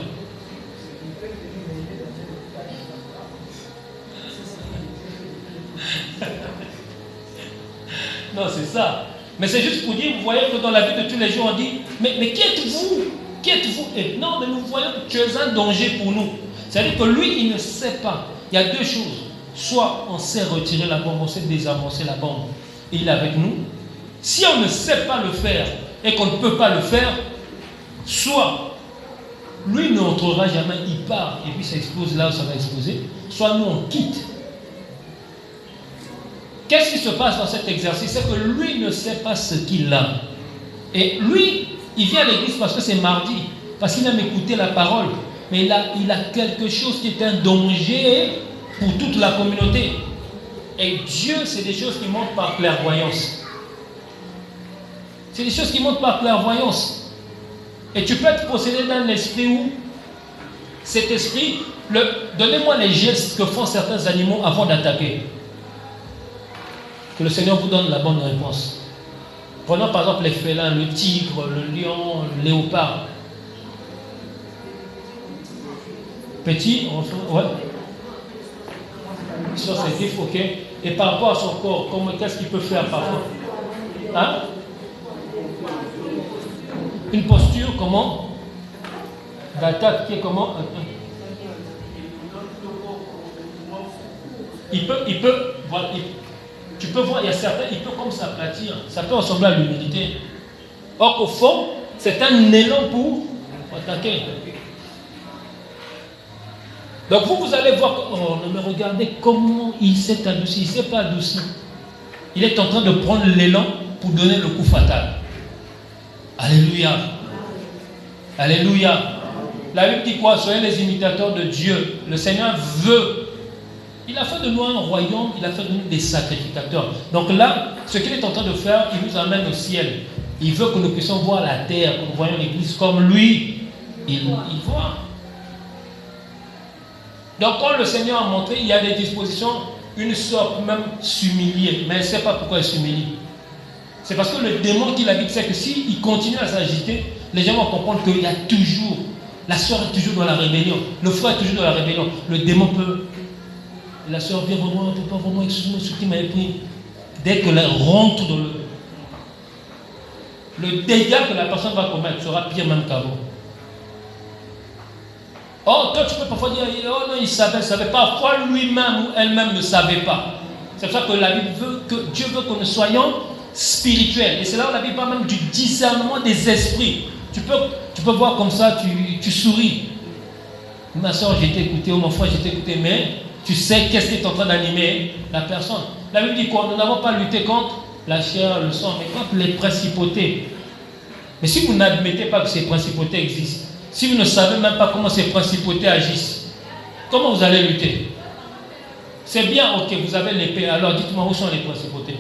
Non, c'est ça. Mais c'est juste pour dire, vous voyez que dans la vie de tous les jours, on dit, mais qui êtes-vous? Qui êtes-vous? Et non, mais nous voyons que tu es un danger pour nous. C'est-à-dire que lui, il ne sait pas. Il y a deux choses. Soit on sait retirer la bombe, on sait désamorcer la bombe, et il est avec nous. Si on ne sait pas le faire et qu'on ne peut pas le faire, soit lui n'entrera jamais, il part et puis ça explose là où ça va exploser, soit nous on quitte. Qu'est-ce qui se passe dans cet exercice? C'est que lui ne sait pas ce qu'il a. Et lui, il vient à l'église parce que c'est mardi, parce qu'il aime écouter la parole, mais il a quelque chose qui est un danger pour toute la communauté. Et Dieu, c'est des choses qui montrent par clairvoyance. C'est des choses qui montrent par clairvoyance. Et tu peux être possédé d'un esprit où cet esprit, donnez-moi les gestes que font certains animaux avant d'attaquer. Que le Seigneur vous donne la bonne réponse. Prenons par exemple les félins, le tigre, le lion, le léopard. Petit, ouais. Sensitif, ok. Et par rapport à son corps, qu'est-ce qu'il peut faire parfois? Hein? Une posture, comment? D'attaque qui est comment? Il peut, voilà, tu peux voir, il y a certains, il peut comme s'aplatir, ça peut ressembler à l'humilité. Or qu'au fond, c'est un élan pour attaquer. Donc vous allez voir, oh, mais regardez comment il s'est adouci, il ne s'est pas adouci. Il est en train de prendre l'élan pour donner le coup fatal. Alléluia. Alléluia. La Bible dit quoi? Soyez les imitateurs de Dieu. Le Seigneur veut. Il a fait de nous un royaume, il a fait de nous des sacrificateurs. Donc là, ce qu'il est en train de faire, il nous amène au ciel. Il veut que nous puissions voir la terre, que nous voyons l'église comme lui. Il voit. Donc quand le Seigneur a montré, il y a des dispositions, une sorte même s'humilier. Mais elle ne sait pas pourquoi elle s'humilie. C'est parce que le démon qui l'habite sait que s'il continue à s'agiter, les gens vont comprendre qu'il y a toujours, la soeur est toujours dans la rébellion, le frère est toujours dans la rébellion. Le démon peut, la soeur vient vraiment, on ne peut pas vraiment, excuse-moi, ce qui m'a pris. Dès qu'elle rentre dans le dégât que la personne va commettre sera pire même qu'avant. Oh, toi tu peux parfois dire, oh non, il savait pas. Parfois lui-même ou elle-même ne savait pas. C'est pour ça que la Bible veut que Dieu veut que nous soyons spirituels. Et c'est là où la Bible parle même du discernement des esprits. Tu peux voir comme ça, tu souris. Ma soeur, j'ai été écouté, ou mon frère, j'ai été écouté, mais tu sais qu'est-ce qui est en train d'animer la personne. La Bible dit quoi? Nous n'avons pas lutté contre la chair, le sang, mais contre les principautés. Mais si vous n'admettez pas que ces principautés existent, si vous ne savez même pas comment ces principautés agissent, comment vous allez lutter? C'est bien, ok, vous avez l'épée, alors dites-moi où sont les principautés?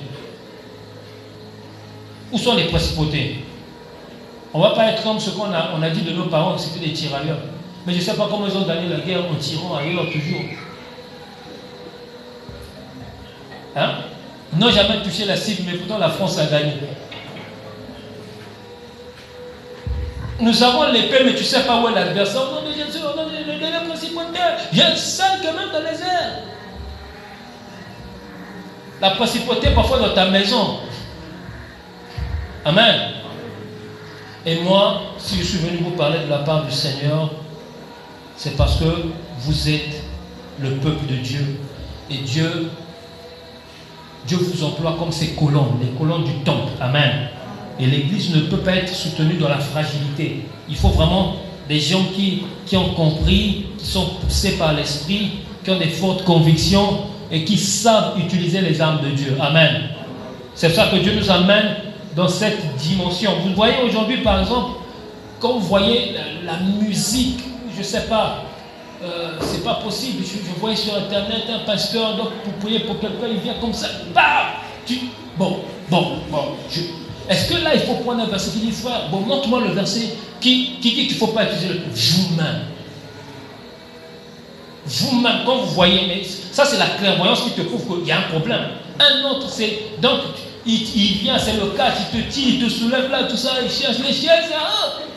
Où sont les principautés? On ne va pas être comme ce qu'on a dit de nos parents, que c'était des tirailleurs. Mais je ne sais pas comment ils ont gagné la guerre en tirant ailleurs toujours. Hein? Ils n'ont jamais touché la cible, mais pourtant la France a gagné. Nous avons l'épée, mais tu ne sais pas où est l'adversaire. Au nom de Jésus, au nom de la principauté, il y a 5 quand même dans les airs. La principauté parfois dans ta maison. Amen. Et moi, si je suis venu vous parler de la part du Seigneur, c'est parce que vous êtes le peuple de Dieu. Et Dieu vous emploie comme ses colonnes, les colonnes du temple. Amen. Et l'Église ne peut pas être soutenue dans la fragilité. Il faut vraiment des gens qui ont compris, qui sont poussés par l'Esprit, qui ont des fortes convictions et qui savent utiliser les armes de Dieu. Amen. C'est pour ça que Dieu nous amène dans cette dimension. Vous voyez aujourd'hui, par exemple, quand vous voyez la musique, je ne sais pas, c'est pas possible. Je voyais sur Internet un pasteur, donc pour prier pour quelqu'un, il vient comme ça. Bam! Est-ce que là, il faut prendre un verset qui dit, frère, bon, montre-moi le verset qui dit qu'il ne faut pas utiliser le vous-même. Vous-même, quand vous voyez, mais ça c'est la clairvoyance qui te prouve qu'il y a un problème. Un autre, c'est, donc, il vient, c'est le cas, il te tire, il te soulève là, tout ça, il cherche les chaises,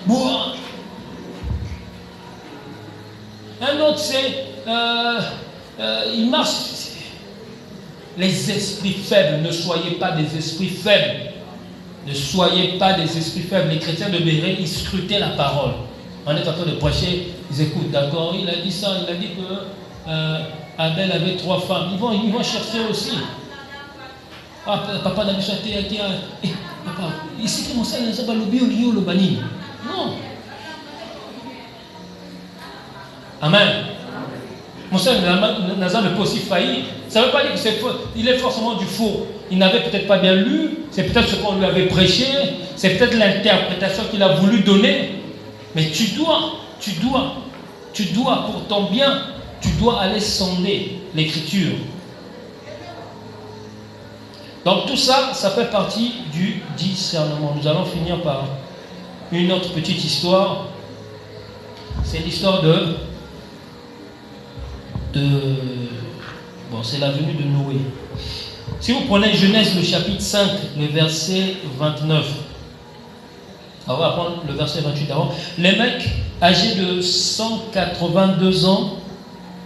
boire. Un autre, c'est, il marche. Les esprits faibles, ne soyez pas des esprits faibles. Ne soyez pas des esprits faibles. Les chrétiens de Béret, ils scrutaient la parole. On est en train de prêcher, ils écoutent, d'accord, il a dit ça, il a dit que Abel avait 3 femmes. Ils vont chercher aussi. Ah, papa n'a pas chanté, papa, ici comment ça, il a lobby au lieu le bani. Non. Amen. Mon frère Nazar ne peut aussi faillir. Ça ne veut pas dire qu'il est forcément du faux. Il n'avait peut-être pas bien lu, c'est peut-être ce qu'on lui avait prêché, c'est peut-être l'interprétation qu'il a voulu donner. Mais tu dois, pour ton bien, tu dois aller sonder l'écriture. Donc tout ça, ça fait partie du discernement. Nous allons finir par une autre petite histoire. C'est l'histoire c'est la venue de Noé. Si vous prenez Genèse, le chapitre 5, le verset 29, on va prendre le verset 28 d'abord. Les mecs âgés de 182 ans,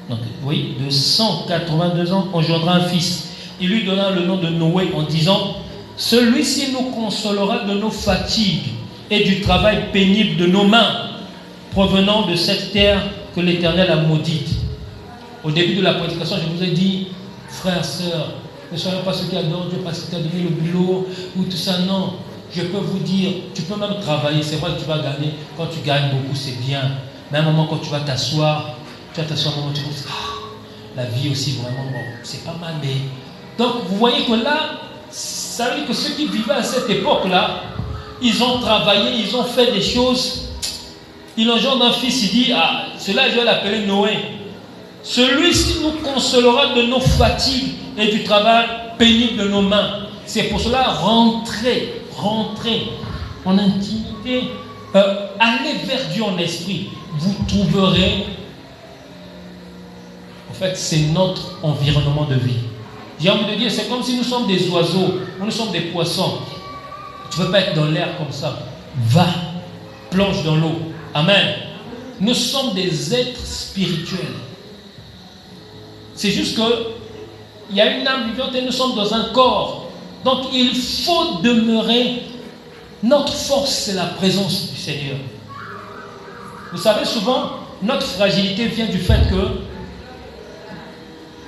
de 182 ans, engendra un fils. Il lui donna le nom de Noé en disant: celui-ci nous consolera de nos fatigues et du travail pénible de nos mains, provenant de cette terre que l'Éternel a maudite. Au début de la prédication, je vous ai dit, frères, sœurs, ne soyons pas ceux qui adorent Dieu parce qu'il t'a donné le boulot ou tout ça. Non, je peux vous dire, tu peux même travailler. C'est vrai que tu vas gagner. Quand tu gagnes beaucoup, c'est bien. Mais à un moment, quand tu vas t'asseoir, un moment, tu penses, la vie aussi, vraiment, bon, c'est pas mal. Mais... Donc, vous voyez que là, ça veut dire que ceux qui vivaient à cette époque-là, ils ont travaillé, ils ont fait des choses. Il engendre un fils, il dit, celui-là, je vais l'appeler Noé. Celui-ci nous consolera de nos fatigues et du travail pénible de nos mains. C'est pour cela, rentrez en intimité, allez vers Dieu en esprit. Vous trouverez, en fait, c'est notre environnement de vie. J'ai envie de dire, c'est comme si nous sommes des oiseaux, nous sommes des poissons. Tu ne veux pas être dans l'air comme ça. Va, plonge dans l'eau. Amen. Nous sommes des êtres spirituels. C'est juste qu'il y a une âme vivante et nous sommes dans un corps. Donc il faut demeurer. Notre force, c'est la présence du Seigneur. Vous savez, souvent, notre fragilité vient du fait que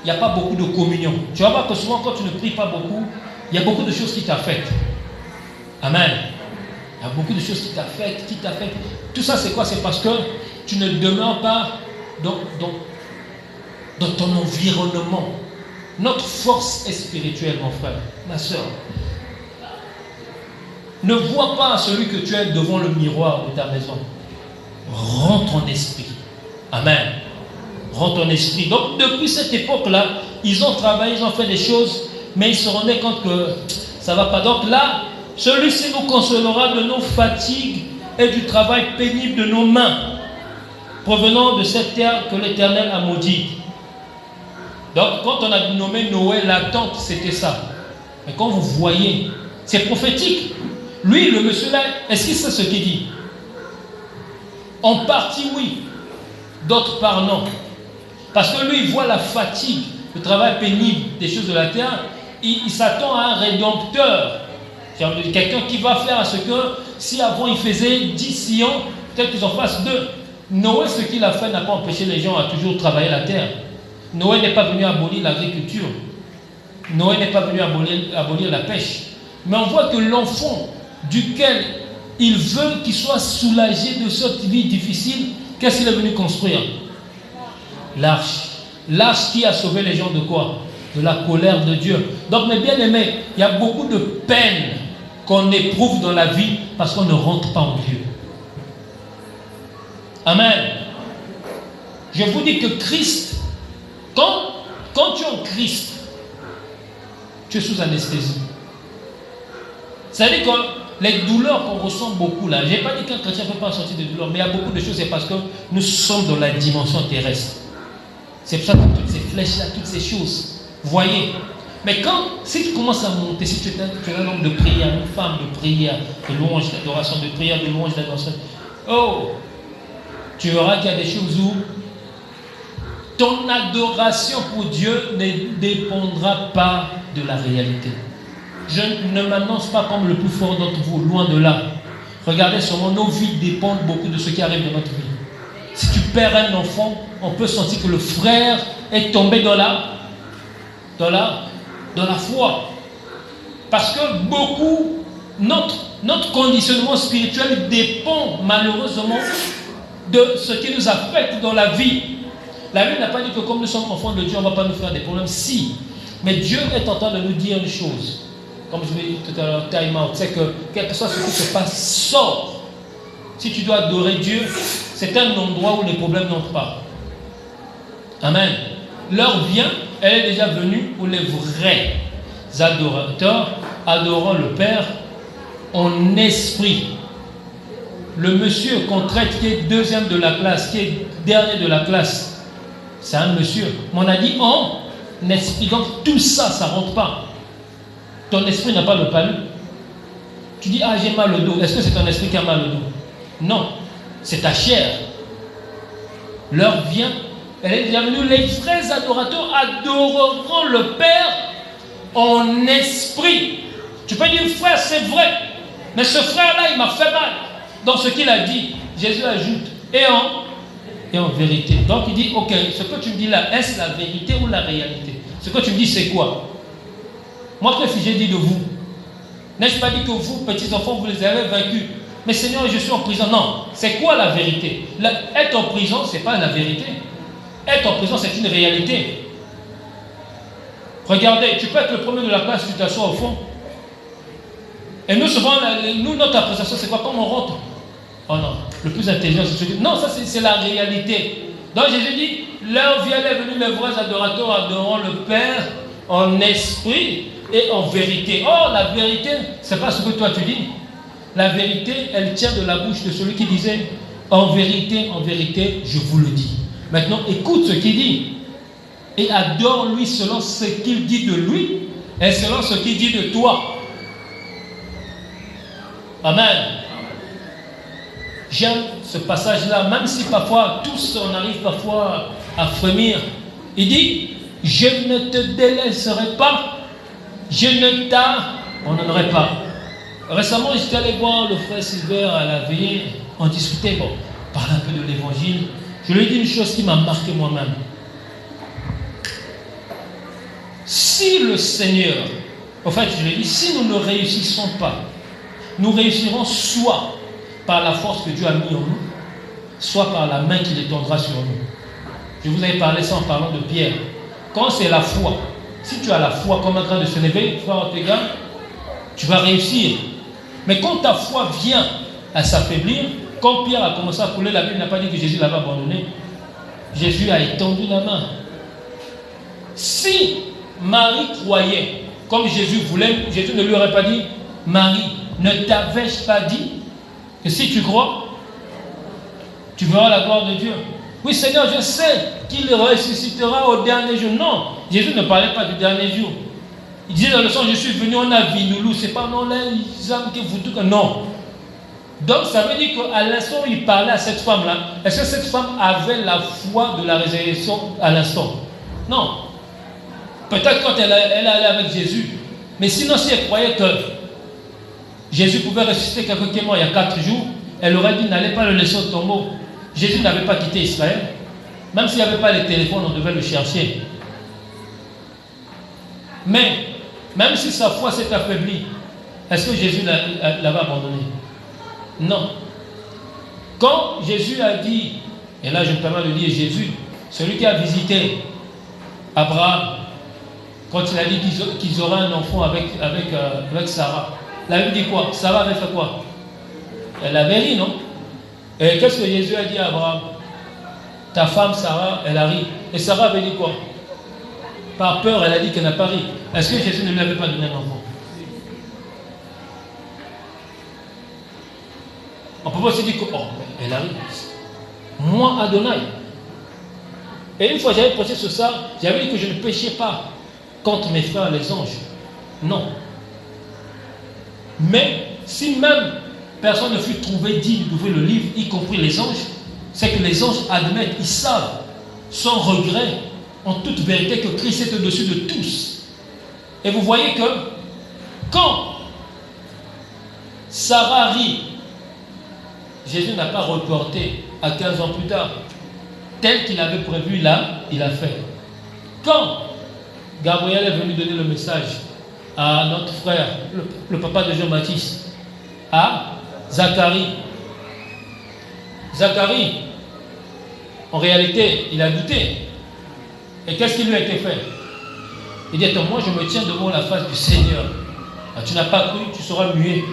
il n'y a pas beaucoup de communion. Tu vas voir que souvent, quand tu ne pries pas beaucoup, il y a beaucoup de choses qui t'affectent. Amen. Il y a beaucoup de choses qui t'affectent. Tout ça, c'est quoi? C'est parce que tu ne demeures pas dans ton environnement. Notre force est spirituelle, mon frère, ma soeur. Ne vois pas celui que tu es devant le miroir de ta maison. Rentre en esprit. Amen. Rentre en esprit. Donc, depuis cette époque-là, ils ont travaillé, ils ont fait des choses, mais ils se rendaient compte que ça ne va pas. Donc là, celui-ci nous consolera de nos fatigues et du travail pénible de nos mains, provenant de cette terre que l'Éternel a maudite. Donc, quand on a nommé Noé, l'attente, c'était ça. Mais quand vous voyez, c'est prophétique. Lui, le monsieur là, est-ce qu'il sait ce qu'il dit? En partie, oui. D'autres part, non. Parce que lui, il voit la fatigue, le travail pénible des choses de la terre. Il s'attend à un rédempteur. Quelqu'un qui va faire à ce que, si avant il faisait 10 sillons, peut-être qu'ils en fassent 2. Noé, ce qu'il a fait n'a pas empêché les gens à toujours travailler la terre. Noé n'est pas venu abolir l'agriculture. Noé n'est pas venu abolir la pêche. Mais on voit que l'enfant duquel il veut qu'il soit soulagé de cette vie difficile, qu'est-ce qu'il est venu construire? L'arche. L'arche qui a sauvé les gens de quoi? De la colère de Dieu. Donc, mes bien-aimés, il y a beaucoup de peines qu'on éprouve dans la vie parce qu'on ne rentre pas en Dieu. Amen. Je vous dis que Christ, quand tu es en Christ, tu es sous anesthésie. C'est-à-dire que les douleurs qu'on ressent beaucoup là, je n'ai pas dit qu'un chrétien ne peut pas sortir de douleurs, mais il y a beaucoup de choses, c'est parce que nous sommes dans la dimension terrestre. C'est pour ça que toutes ces flèches-là, toutes ces choses, vous voyez. Mais si tu commences à monter, si tu es un homme de prière, une femme de prière, de louange, d'adoration, de prière, de louange, d'adoration, tu verras qu'il y a des choses où ton adoration pour Dieu ne dépendra pas de la réalité. Je ne m'annonce pas comme le plus fort d'entre vous, loin de là. Regardez seulement, nos vies dépendent beaucoup de ce qui arrive dans notre vie. Si tu perds un enfant, on peut sentir que le frère est tombé dans la foi. Parce que beaucoup, notre conditionnement spirituel dépend malheureusement de ce qui nous affecte dans la vie. La Bible n'a pas dit que comme nous sommes enfants de Dieu, on ne va pas nous faire des problèmes. Si. Mais Dieu est en train de nous dire une chose. Comme je vous l'ai dit tout à l'heure, time out. C'est que quel que soit ce qui se passe, sors. Si tu dois adorer Dieu, c'est un endroit où les problèmes n'entrent pas. Amen. L'heure vient, elle est déjà venue où les vrais adorateurs adorant le Père en esprit. Le monsieur qu'on traite qui est deuxième de la classe, qui est dernier de la classe, c'est un monsieur. Mais on a dit en esprit. Donc tout ça, ça ne rentre pas. Ton esprit n'a pas le palu. Tu dis, ah j'ai mal au dos. Est-ce que c'est ton esprit qui a mal au dos? Non, c'est ta chair. L'heure vient. Elle est déjà venue. Les vrais adorateurs adoreront le Père en esprit. Tu peux dire, frère, c'est vrai. Mais ce frère-là, il m'a fait mal. Dans ce qu'il a dit, Jésus ajoute, et en vérité. Donc il dit, ok, ce que tu me dis là, est-ce la vérité ou la réalité? Ce que tu me dis, c'est quoi? Moi, qu'est-ce que j'ai dit de vous? N'ai-je pas dit que vous, petits enfants, vous les avez vaincus? Mais Seigneur, je suis en prison. Non, c'est quoi la vérité? Être en prison, ce n'est pas la vérité. Être en prison, c'est une réalité. Regardez, tu peux être le premier de la classe, tu t'assois au fond. Et nous, souvent, notre appréciation, c'est quoi? Quand on rentre, oh non, le plus intelligent, c'est celui. Non, ça, c'est la réalité. Donc Jésus dit, l'heure vient, est venue, les vrais adorateurs adorant le Père en esprit et en vérité. Oh, la vérité, c'est pas ce que toi tu dis. La vérité, elle tient de la bouche de celui qui disait, en vérité, je vous le dis. Maintenant, écoute ce qu'il dit. Et adore-lui selon ce qu'il dit de lui et selon ce qu'il dit de toi. Amen. J'aime ce passage-là, même si parfois, tous on arrive parfois à frémir. Il dit, je ne te délaisserai pas, je ne t'abandonnerai pas. Récemment, j'étais allé voir le frère Silver à la veillée, on discutait, bon, parler un peu de l'évangile. Je lui ai dit une chose qui m'a marqué moi-même. Si le Seigneur, en fait, je lui ai dit, si nous ne réussissons pas, nous réussirons soit par la force que Dieu a mis en nous, soit par la main qu'il étendra sur nous. Je vous avais parlé ça en parlant de Pierre. Quand c'est la foi, si tu as la foi comme un train de se lever, frère Ortega, tu vas réussir. Mais quand ta foi vient à s'affaiblir, quand Pierre a commencé à couler, la Bible n'a pas dit que Jésus l'avait abandonné. Jésus a étendu la main. Si Marie croyait, comme Jésus voulait, Jésus ne lui aurait pas dit, Marie, ne t'avais-je pas dit que si tu crois, tu verras la gloire de Dieu? Oui Seigneur, je sais qu'il ressuscitera au dernier jour. Non, Jésus ne parlait pas du dernier jour. Il disait dans le sens, je suis venu en Avinoulou. C'est pas non les âmes que vous tout. Non. Donc ça veut dire qu'à l'instant où il parlait à cette femme-là, est-ce que cette femme avait la foi de la résurrection à l'instant? Non. Peut-être quand elle allait avec Jésus. Mais sinon, si elle croyait que Jésus pouvait ressusciter quelqu'un qui est mort il y a 4 jours, elle aurait dit, n'allez pas le laisser au tombeau. Jésus n'avait pas quitté Israël. Même s'il n'y avait pas les téléphones, on devait le chercher. Mais, même si sa foi s'est affaiblie, est-ce que Jésus l'avait abandonné? Non. Quand Jésus a dit, et là je me permets de dire Jésus, celui qui a visité Abraham, quand il a dit qu'ils auraient un enfant avec Sarah, la Bible dit quoi? Sarah avait fait quoi? Elle avait ri, non? Et qu'est-ce que Jésus a dit à Abraham? Ta femme Sarah, elle a ri. Et Sarah avait dit quoi? Par peur, elle a dit qu'elle n'a pas ri. Est-ce que Jésus ne lui avait pas donné un enfant? On peut pas aussi dire que, oh, elle a ri. Moi, Adonai. Et une fois, j'avais prêché sur ça, j'avais dit que je ne péchais pas contre mes frères les anges. Non. Mais, si même personne ne fut trouvé digne d'ouvrir le livre, y compris les anges, c'est que les anges admettent, ils savent, sans regret, en toute vérité, que Christ est au-dessus de tous. Et vous voyez que, quand Sarah rit, Jésus n'a pas reporté à 15 ans plus tard. Tel qu'il avait prévu là, il a fait. Quand Gabriel est venu donner le message à notre frère, le papa de Jean-Baptiste, à Zacharie. Zacharie, en réalité, il a douté. Et qu'est-ce qui lui a été fait? Il dit, attends, moi je me tiens devant la face du Seigneur. Ah, tu n'as pas cru, tu seras muet.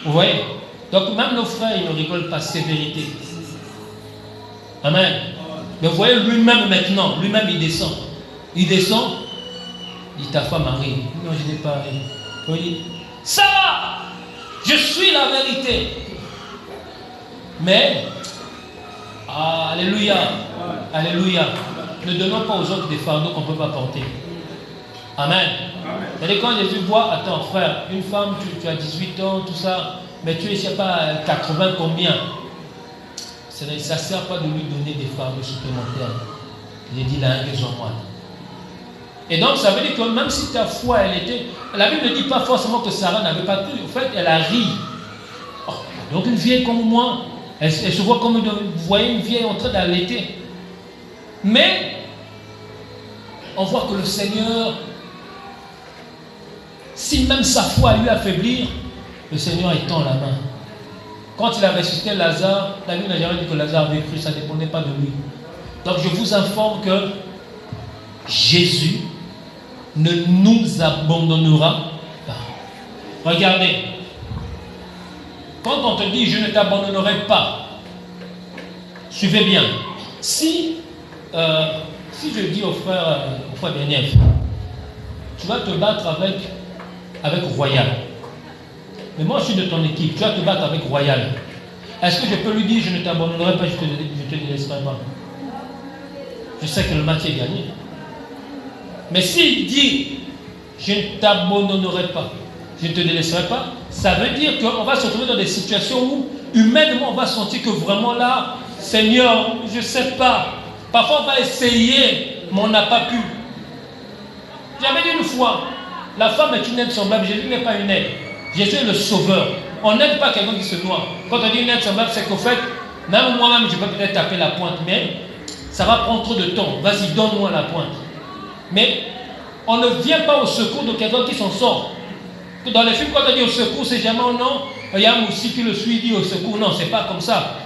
Vous voyez? Donc même nos frères, ils ne rigolent pas, c'est vérité. Amen. Mais vous voyez, lui-même maintenant, lui-même il descend. Il descend Dit ta femme arrive. Non, je n'ai pas arrivé. Oui. Ça va. Je suis la vérité. Mais, alléluia. Alléluia. Ne donnons pas aux autres des fardeaux qu'on ne peut pas porter. Amen. C'est-à-dire quand Jésus voit, attends frère, une femme, tu as 18 ans, tout ça, mais tu es, je ne sais pas, 80 combien. Ça ne sert pas de lui donner des fardeaux supplémentaires. Il dit là, moi. Et donc ça veut dire que même si ta foi, elle était... La Bible ne dit pas forcément que Sarah n'avait pas cru. En fait, elle a ri. Oh, donc une vieille comme moi, elle se voit comme vous voyez une vieille en train d'allaiter. Mais, on voit que le Seigneur, si même sa foi lui affaiblir, le Seigneur étend la main. Quand il a ressuscité Lazare, la Bible n'a jamais dit que Lazare avait cru, ça ne dépendait pas de lui. Donc je vous informe que Jésus ne nous abandonnera pas. Regardez, quand on te dit je ne t'abandonnerai pas, suivez bien. Si je dis au frère Benyef, tu vas te battre avec Royal. Mais moi je suis de ton équipe, tu vas te battre avec Royal. Est-ce que je peux lui dire je ne t'abandonnerai pas, je te délaisserai pas? Je sais que le match est gagné. Mais s'il dit je ne t'abandonnerai pas, je ne te délaisserai pas, ça veut dire qu'on va se retrouver dans des situations où humainement on va sentir que vraiment là, Seigneur, je ne sais pas. Parfois on va essayer, mais on n'a pas pu. J'avais dit une fois, la femme est une aide semblable, Jésus n'est pas une aide. Jésus est le sauveur. On n'aide pas quelqu'un qui se noie. Quand on dit une aide semblable, c'est qu'au fait, même moi-même, je peux peut-être taper la pointe, mais ça va prendre trop de temps. Vas-y, donne-moi la pointe. Mais on ne vient pas au secours de quelqu'un qui s'en sort. Dans les films, quand on dit au secours, c'est jamais oh non, il y a un moussi qui le suit, dit au secours. Non, c'est pas comme ça.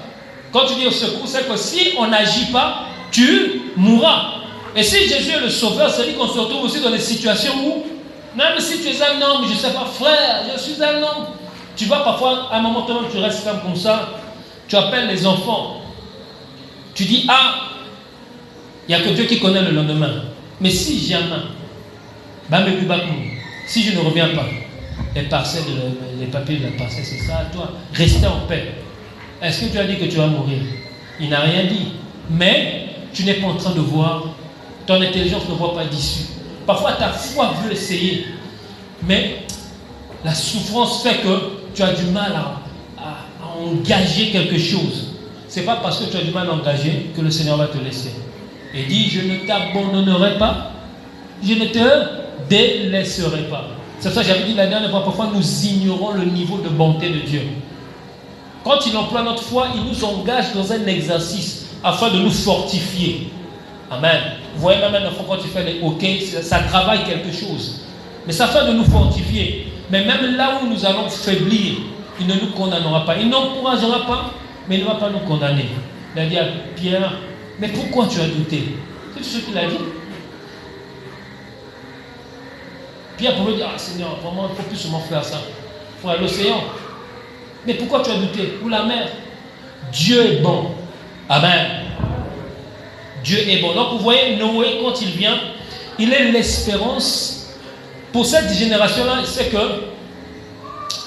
Quand tu dis au secours, c'est que si on n'agit pas, tu mourras. Et si Jésus est le sauveur, c'est dire qu'on se retrouve aussi dans des situations où, même si tu es un homme, je ne sais pas, frère, je suis un homme. Tu vois, parfois, à un moment donné, tu restes comme ça, tu appelles les enfants. Tu dis, il n'y a que Dieu qui connaît le lendemain. Mais si jamais, si je ne reviens pas, les parcelles, les papiers de la parcelle, c'est ça, toi, restez en paix. Est-ce que tu as dit que tu vas mourir? Il n'a rien dit. Mais tu n'es pas en train de voir, ton intelligence ne voit pas d'issue. Parfois ta foi veut essayer, mais la souffrance fait que tu as du mal à engager quelque chose. Ce n'est pas parce que tu as du mal à engager que le Seigneur va te laisser. Il dit, je ne t'abandonnerai pas, je ne te délaisserai pas. C'est pour ça que j'avais dit la dernière fois, parfois nous ignorons le niveau de bonté de Dieu. Quand il emploie notre foi, il nous engage dans un exercice afin de nous fortifier. Amen. Vous voyez même un enfant quand il fait les hockey, ça travaille quelque chose. Mais ça fait de nous fortifier. Mais même là où nous allons faiblir, il ne nous condamnera pas. Il n'encouragera pas, mais il ne va pas nous condamner. Il a dit à Pierre, mais pourquoi tu as douté? C'est ce qu'il a dit. Pierre pouvait dire, Seigneur, vraiment, il ne faut plus seulement faire ça. Il faut aller à l'océan. Mais pourquoi tu as douté? Ou la mer? Dieu est bon. Amen. Dieu est bon. Donc vous voyez, Noé, quand il vient, il est l'espérance pour cette génération-là. C'est que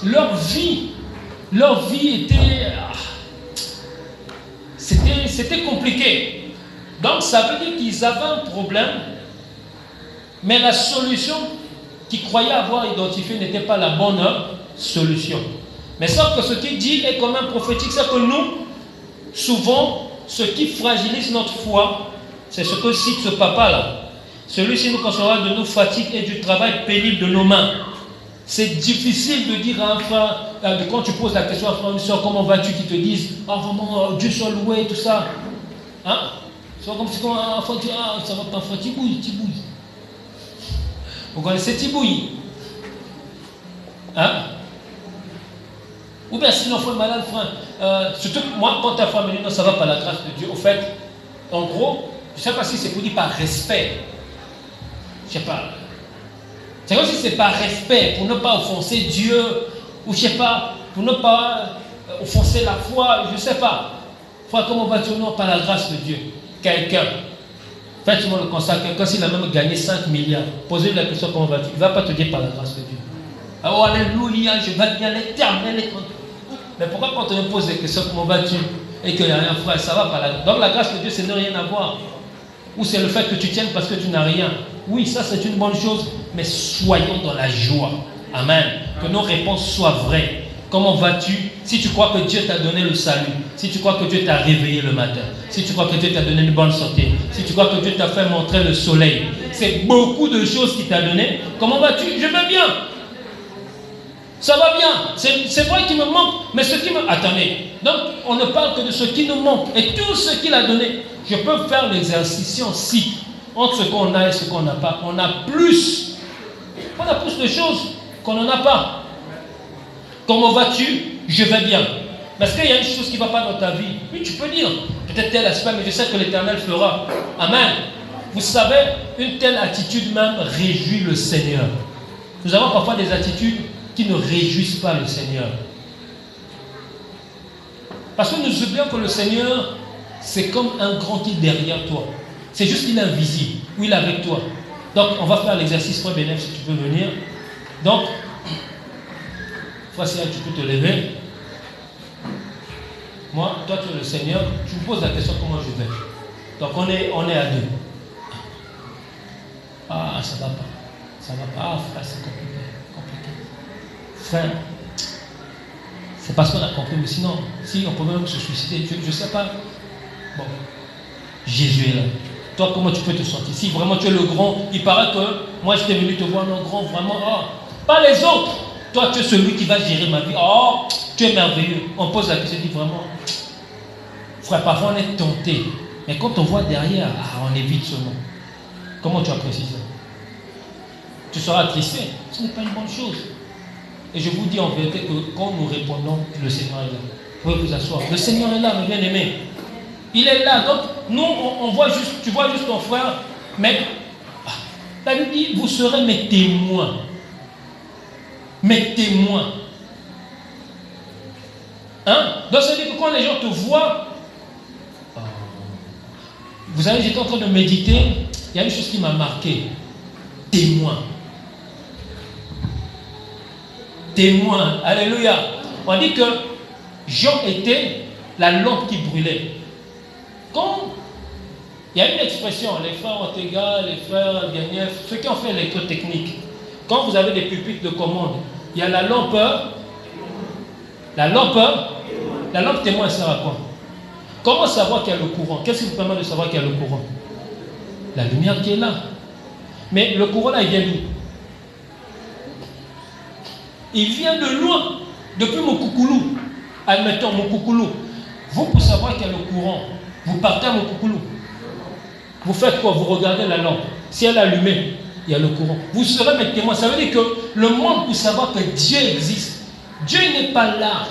leur vie était... C'était compliqué. Donc ça veut dire qu'ils avaient un problème, mais la solution qu'ils croyaient avoir identifiée n'était pas la bonne solution. Mais sauf que ce qu'il dit est quand même prophétique, c'est que nous, souvent, ce qui fragilise notre foi, c'est ce que cite ce papa-là. Celui-ci nous consolera de nos fatigues et du travail pénible de nos mains. C'est difficile de dire à un frère, quand tu poses la question à un frère, une soeur, comment vas-tu, qui te disent, vraiment, Dieu soit loué, tout ça. Hein? C'est comme si un enfant dit, ça va pas, frère, Tibouille. Vous connaissez Tibouille? Hein? Ou bien si l'enfant est malade, frère, surtout moi, quand ta femme me dit non, ça va par la grâce de Dieu, au fait, en gros, je ne sais pas si c'est pour dire par respect. Je ne sais pas. C'est comme si c'est par respect, pour ne pas offenser Dieu, ou je ne sais pas, pour ne pas offenser la foi, je ne sais pas. Frère, comment va-t-on non par la grâce de Dieu? Quelqu'un Faites-moi le constat, quelqu'un s'il a même gagné 5 milliards, posez-lui la question comment vas-tu? Il ne va pas te dire par la grâce de Dieu. Oh alléluia, je vais bien, l'Éternel est content. Mais pourquoi quand on me pose des questions comment vas-tu et qu'il n'y a rien, frère, ça va par la grâce. Donc la grâce de Dieu, c'est ne rien avoir. Ou c'est le fait que tu tiennes parce que tu n'as rien. Oui, ça c'est une bonne chose, mais soyons dans la joie. Amen. Que nos réponses soient vraies. Comment vas-tu? Si tu crois que Dieu t'a donné le salut, si tu crois que Dieu t'a réveillé le matin, si tu crois que Dieu t'a donné une bonne santé, si tu crois que Dieu t'a fait montrer le soleil, c'est beaucoup de choses qu'il t'a donné. Comment vas-tu? Je vais bien. Ça va bien. C'est vrai qu'il me manque, mais ce qui me... Attendez. Donc, on ne parle que de ce qui nous manque. Et tout ce qu'il a donné, je peux faire l'exercice si entre ce qu'on a et ce qu'on n'a pas, on a plus. On a plus de choses qu'on n'en a pas. Comment vas-tu? Je vais bien. Parce qu'il y a une chose qui ne va pas dans ta vie. Oui, tu peux dire, peut-être tel aspect, mais je sais que l'Éternel fera. Amen. Vous savez, une telle attitude même réjouit le Seigneur. Nous avons parfois des attitudes qui ne réjouissent pas le Seigneur. Parce que nous oublions que le Seigneur, c'est comme un grand île derrière toi. C'est juste qu'il est invisible, ou il est avec toi. Donc, on va faire l'exercice, frère Bénéf, si tu peux venir. Donc, voici là, tu peux te lever. Moi, toi, tu es le Seigneur. Tu me poses la question comment je vais. Donc, on est à deux. Ah, ça va pas. Ça va pas. Ah, frère, c'est compliqué. Frère, c'est parce qu'on a compris, mais sinon, si on peut même se suicider, je ne sais pas. Bon, Jésus est là. Toi, comment tu peux te sentir? Si vraiment tu es le grand, il paraît que moi je t'ai venu te voir un grand, vraiment, oh, pas les autres. Toi, tu es celui qui va gérer ma vie. Oh, tu es merveilleux. On pose la question, dit vraiment, frère, parfois on est tenté. Mais quand on voit derrière, on évite seulement. Comment tu apprécies ça? Tu seras attristé. Ce n'est pas une bonne chose. Et je vous dis en vérité que quand nous répondons, le Seigneur est là. Vous pouvez vous asseoir. Le Seigneur est là, mes bien-aimés. Il est là. Donc, nous, on voit juste, tu vois juste ton frère, mais la Bible dit, vous serez mes témoins. Mes témoins. Hein? Donc, ça veut dire que quand les gens te voient, vous savez, j'étais en train de méditer, il y a une chose qui m'a marqué. Témoin. Témoin. Alléluia. On dit que Jean était la lampe qui brûlait. Quand il y a une expression, les frères Ortega, les frères Gagnev, ceux qui ont fait l'électrotechnique, quand vous avez des pupitres de commande, il y a la lampe témoin sert à quoi? Comment savoir qu'il y a le courant? Qu'est-ce qui vous permet de savoir qu'il y a le courant? La lumière qui est là. Mais le courant là, il vient d'où? Il vient de loin, depuis Mokoukoulou. Admettons Mokoukoulou. Vous, pour savoir qu'il y a le courant, vous partez à Mokoukoulou. Vous faites quoi? Vous regardez la lampe. Si elle est allumée, il y a le courant. Vous serez mes témoins. Ça veut dire que le monde, pour savoir que Dieu existe, Dieu n'est pas là.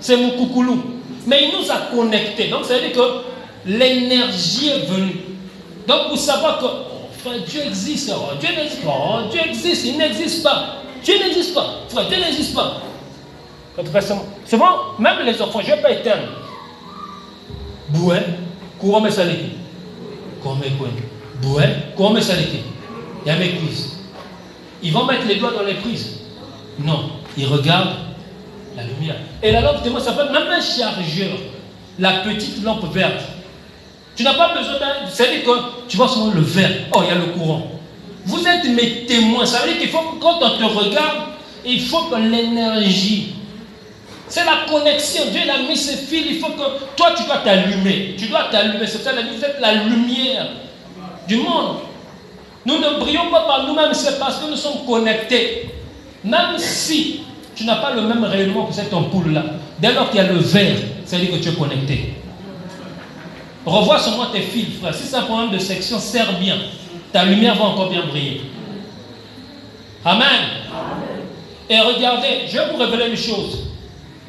C'est Mokoukoulou. Mais il nous a connectés. Donc ça veut dire que l'énergie est venue. Donc pour savoir que Dieu existe. Oh, Dieu n'existe pas. Oh, Dieu existe. Il n'existe pas. Dieu n'existe pas. Frère, Dieu n'existe pas. Souvent, même les enfants, je ne vais pas éteindre. Boué, courant me saliki. Courant me quoi? Boué, courant me saliki. Il y a mes prises. Ils vont mettre les doigts dans les prises. Non, ils regardent la lumière. Et la lampe témoin, ça peut être même un chargeur. La petite lampe verte. Tu n'as pas besoin d'un... C'est-à-dire que tu vois seulement le vert. Oh, il y a le courant. Vous êtes mes témoins. Ça veut dire qu'il faut que quand on te regarde, il faut que l'énergie... C'est la connexion. Dieu a mis ses fils. Il faut que... Toi, tu dois t'allumer. Tu dois t'allumer. C'est ça, vous êtes la lumière du monde. Nous ne brillons pas par nous-mêmes. C'est parce que nous sommes connectés. Même si tu n'as pas le même rayonnement que cette ampoule-là, dès lors qu'il y a le vert, ça veut dire que tu es connecté. Revois seulement tes fils, frère. Si c'est un problème de section, serre bien. Ta lumière va encore bien briller. Amen. Amen. Et regardez, je vais vous révéler une chose.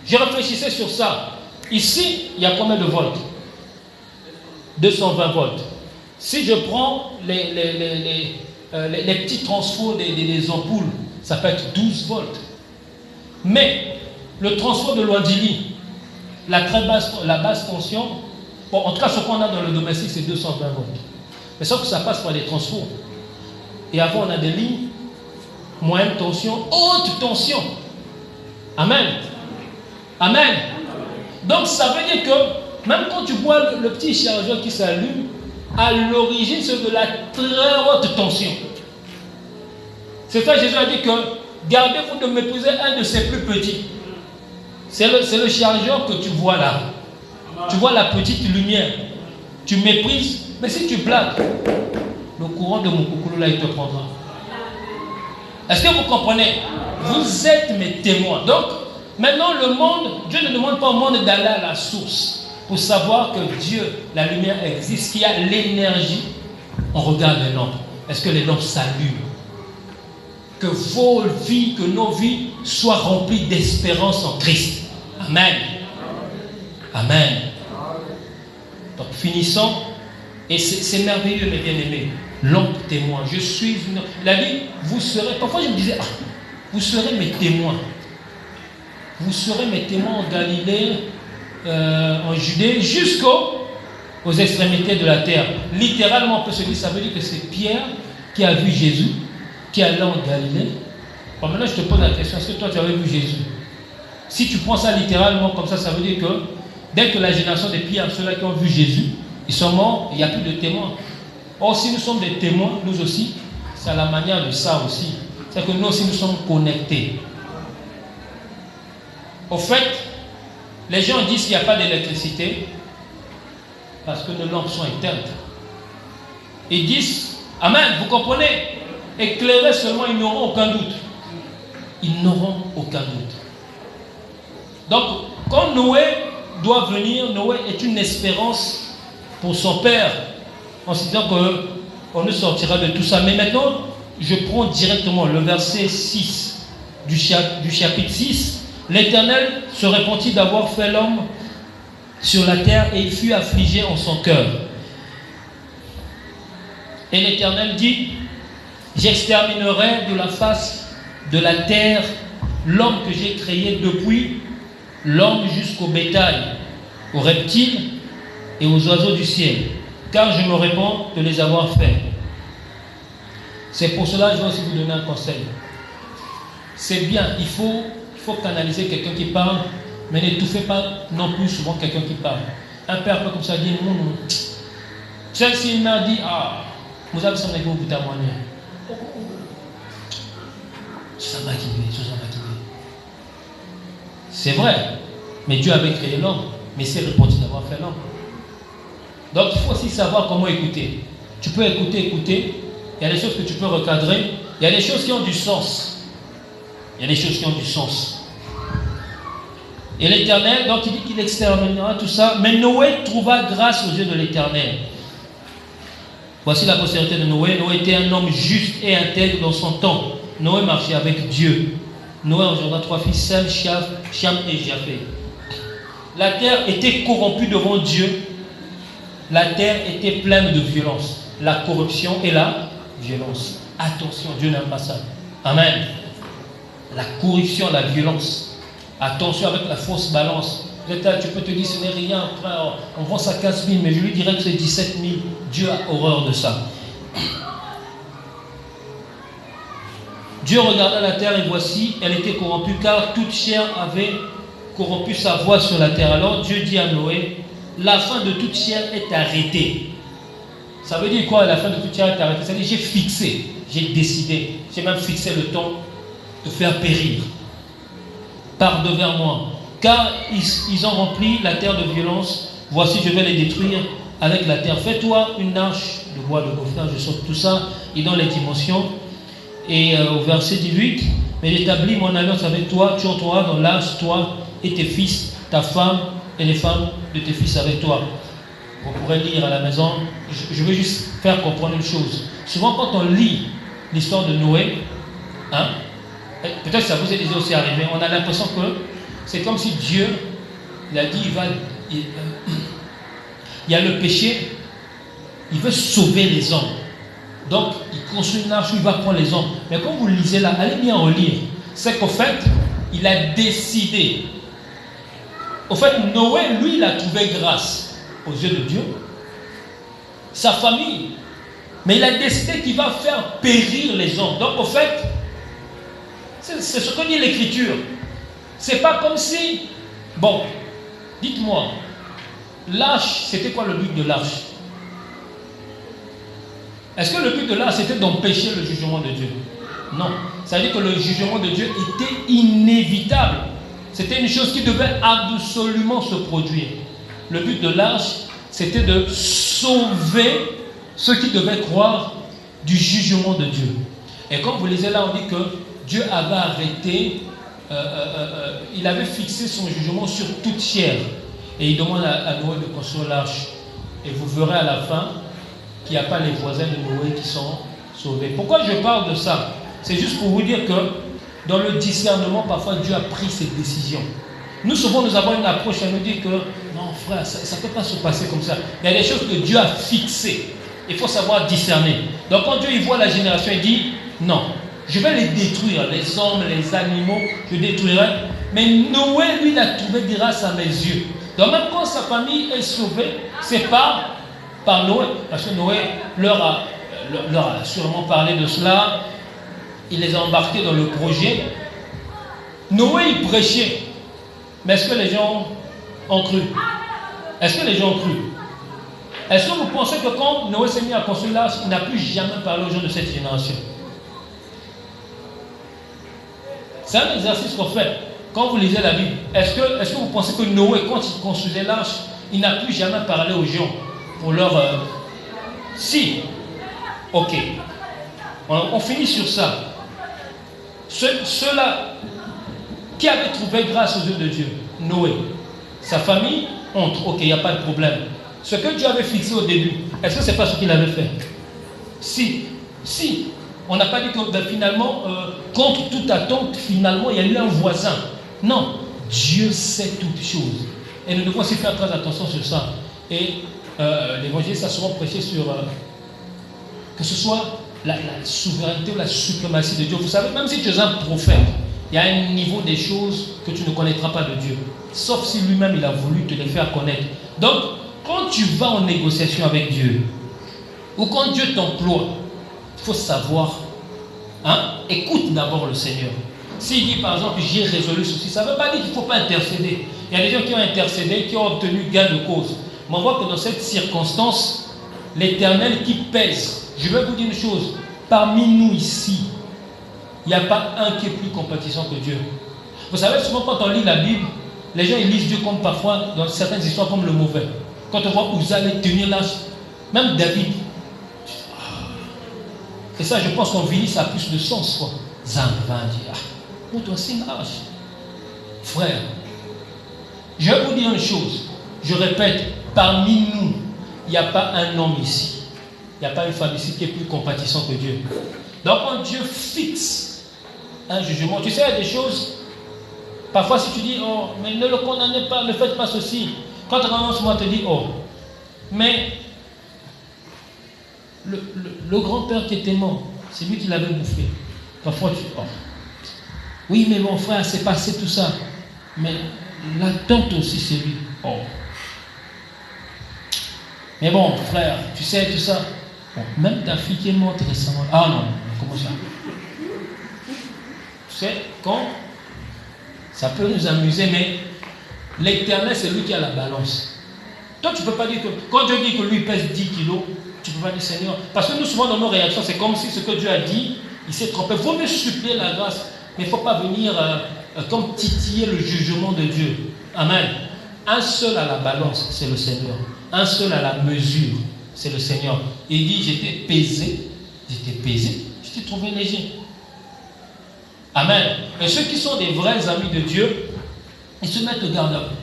Je réfléchissais sur ça. Ici, il y a combien de volts? 220 volts. Si je prends les petits transforts des ampoules, ça peut être 12 volts. Mais le transfert de Loindili, la basse tension, Bon, en tout cas, ce qu'on a dans le domestique, c'est 220 volts. Mais sauf que ça passe par les transforts. Et avant, on a des lignes moyenne tension, haute tension. Amen. Amen. Donc, ça veut dire que même quand tu vois le petit chargeur qui s'allume, à l'origine, c'est de la très haute tension. C'est ça que Jésus a dit que gardez-vous de mépriser un de ses plus petits. C'est le chargeur que tu vois là. Tu vois la petite lumière. Tu méprises, mais si tu plaques, le courant de mon coucou là, il te prendra. Est-ce que vous comprenez? Vous êtes mes témoins. Donc, maintenant, le monde, Dieu ne demande pas au monde d'aller à la source pour savoir que Dieu, la lumière existe, qu'il y a l'énergie. On regarde les lampes. Est-ce que les lampes s'allument? Que vos vies, que nos vies soient remplies d'espérance en Christ. Amen. Amen. Donc, finissons. Et c'est merveilleux, mes bien-aimés. Lampe témoin. Je suis une... Il a dit, vous serez... Parfois, je me disais, vous serez mes témoins. Vous serez mes témoins en Galilée, en Judée, jusqu'aux extrémités de la terre. Littéralement, on peut se dire, ça veut dire que c'est Pierre qui a vu Jésus, qui allait en Galilée. Bon, maintenant, je te pose la question, est-ce que toi, tu avais vu Jésus? Si tu prends ça littéralement comme ça veut dire que dès que la génération des Pierre, ceux-là qui ont vu Jésus, ils sont morts, il n'y a plus de témoins. Or, si nous sommes des témoins, nous aussi, c'est à la manière de ça aussi. C'est que nous aussi, nous sommes connectés. Au fait, les gens disent qu'il n'y a pas d'électricité parce que nos lampes sont éteintes. Ils disent, amen, vous comprenez? Éclairés seulement, ils n'auront aucun doute. Ils n'auront aucun doute. Donc, quand Noé doit venir, Noé est une espérance pour son père, en se disant qu'on ne sortira de tout ça. Mais maintenant, je prends directement le verset 6 du chapitre 6. L'Éternel se repentit d'avoir fait l'homme sur la terre et il fut affligé en son cœur. Et l'Éternel dit, j'exterminerai de la face de la terre l'homme que j'ai créé depuis l'homme jusqu'au bétail, aux reptiles et aux oiseaux du ciel, car je me répands de les avoir faits. C'est pour cela que je vais aussi vous donner un conseil. C'est bien, il faut canaliser quelqu'un qui parle, mais n'étouffez pas non plus souvent quelqu'un qui parle. Un père peut comme ça dire, non. Celle-ci m'a dit, vous avez ça, vous témoigner. Ça m'a quitté. C'est vrai, mais Dieu avait créé l'homme, mais c'est répondu d'avoir fait l'homme. Donc il faut aussi savoir comment écouter. Tu peux écouter. Il y a des choses que tu peux recadrer. Il y a des choses qui ont du sens. Et l'Éternel, donc il dit qu'il exterminera tout ça. Mais Noé trouva grâce aux yeux de l'Éternel. Voici la postérité de Noé. Noé était un homme juste et intègre dans son temps. Noé marchait avec Dieu. Noé engendra 3 fils, Sem, Cham et Japheth. La terre était corrompue devant Dieu. La terre était pleine de violence. La corruption et la violence. Attention, Dieu n'aime pas ça. Amen. La corruption, la violence. Attention avec la fausse balance. Tu peux te dire, ce n'est rien, frère. On vend ça 15 000, mais je lui dirais que c'est 17 000. Dieu a horreur de ça. Dieu regarda la terre et voici, elle était corrompue, car toute chair avait corrompu sa voie sur la terre. Alors Dieu dit à Noé, la fin de toute chair est arrêtée. Ça veut dire quoi, la fin de toute chair est arrêtée? Ça veut dire j'ai fixé, j'ai décidé, j'ai même fixé le temps de faire périr. Pars devers moi. Car ils ont rempli la terre de violence. Voici, je vais les détruire avec la terre. Fais-toi une arche de bois de gopher. Je saute tout ça. Et dans les dimensions. Et au verset 18, mais j'établis mon alliance avec toi. Tu entreras dans l'arche, toi et tes fils, ta femme et les femmes de tes fils avec toi. Vous pourrez lire à la maison. Je veux juste faire comprendre une chose. Souvent, quand on lit l'histoire de Noé, peut-être que ça vous est déjà aussi arrivé, on a l'impression que c'est comme si Dieu, il a dit, il y a le péché, il veut sauver les hommes. Donc, il construit une arche où il va prendre les hommes. Mais quand vous lisez là, allez bien relire. C'est qu'au fait, il a décidé. Au fait, Noé, lui, il a trouvé grâce. aux yeux de Dieu, sa famille, mais il a décidé qu'il va faire périr les hommes. Donc, au fait, c'est ce que dit l'Écriture. C'est pas comme si, bon, dites-moi, l'arche, c'était quoi le but de l'arche? Est-ce que le but de l'arche, c'était d'empêcher le jugement de Dieu? Non. Ça veut dire que le jugement de Dieu était inévitable. C'était une chose qui devait absolument se produire. Le but de l'arche, c'était de sauver ceux qui devaient croire du jugement de Dieu. Et comme vous lisez là, on dit que Dieu avait arrêté, il avait fixé son jugement sur toute chair. Et il demande à Noé de construire l'arche. Et vous verrez à la fin qu'il n'y a pas les voisins de Noé qui sont sauvés. Pourquoi je parle de ça? C'est juste pour vous dire que dans le discernement, parfois Dieu a pris ses décisions. Nous, souvent, nous avons une approche à nous dire que non, frère, ça ne peut pas se passer comme ça. Il y a des choses que Dieu a fixées. Il faut savoir discerner. Donc, quand Dieu il voit la génération, il dit non, je vais les détruire, les hommes, les animaux, je détruirai. Mais Noé, lui, il a trouvé grâce à mes yeux. Donc, même quand sa famille est sauvée, c'est par Noé. Parce que Noé leur a sûrement parlé de cela. Il les a embarqués dans le projet. Noé, il prêchait. Mais est-ce que les gens ont cru? Est-ce que les gens ont cru? Est-ce que vous pensez que quand Noé s'est mis à construire l'arche, il n'a plus jamais parlé aux gens de cette génération? C'est un exercice qu'on fait. Quand vous lisez la Bible, est-ce que vous pensez que Noé, quand il construisait l'arche, il n'a plus jamais parlé aux gens pour leur... Si. Ok. On finit sur ça. Ceux-là qui avaient trouvé grâce aux yeux de Dieu, Noé, sa famille, entre. Ok, il n'y a pas de problème. Ce que Dieu avait fixé au début, est-ce que ce n'est pas ce qu'il avait fait? Si. On n'a pas dit que finalement, contre toute attente, finalement, il y a eu un voisin. Non, Dieu sait toutes choses. Et nous devons aussi faire très attention sur ça. Et l'évangéliste a souvent prêché sur que ce soit la souveraineté ou la suprématie de Dieu. Vous savez, même si tu es un prophète, il y a un niveau des choses que tu ne connaîtras pas de Dieu. Sauf si lui-même, il a voulu te les faire connaître. Donc, quand tu vas en négociation avec Dieu, ou quand Dieu t'emploie, il faut savoir, écoute d'abord le Seigneur. S'il dit par exemple, j'ai résolu ceci, ça ne veut pas dire qu'il ne faut pas intercéder. Il y a des gens qui ont intercédé, qui ont obtenu gain de cause. Mais on voit que dans cette circonstance, l'Éternel qui pèse. Je vais vous dire une chose, parmi nous ici, il n'y a pas un qui est plus compatissant que Dieu. Vous savez, souvent quand on lit la Bible, les gens ils lisent Dieu comme parfois, dans certaines histoires, comme le mauvais. Quand on voit Uza allait tenir l'âge, même David. Et ça, je pense qu'en vieillit, ça a plus de sens. Zang va dire, pour toi, c'est l'âge. Frère, je vais vous dire une chose. Je répète, parmi nous, il n'y a pas un homme ici. Il n'y a pas une femme ici qui est plus compatissant que Dieu. Donc quand Dieu fixe un jugement, tu sais, il y a des choses, parfois si tu dis, oh, mais ne le condamnez pas, ne faites pas ceci. Quand tu commences, moi te dis, oh, mais le grand-père qui était mort, c'est lui qui l'avait bouffé. Parfois tu dis, oh, oui, mais mon frère, c'est passé tout ça. Mais la tante aussi, c'est lui. Oh. Mais bon, frère, tu sais tout ça. Bon, même ta fille qui est morte récemment. Ah non, comment ça? Tu sais, quand ça peut nous amuser, mais l'Éternel, c'est lui qui a la balance. Toi, tu ne peux pas dire que, quand Dieu dit que lui pèse 10 kilos, tu ne peux pas dire Seigneur. Parce que nous, souvent, dans nos réactions, c'est comme si ce que Dieu a dit, il s'est trompé. Il faut mieux supplier la grâce, mais il ne faut pas venir comme titiller le jugement de Dieu. Amen. Un seul à la balance, c'est le Seigneur. Un seul à la mesure, c'est le Seigneur. Il dit, j'étais pesé, j'étais trouvé léger. Amen. Et ceux qui sont des vrais amis de Dieu, ils se mettent au garde à vous.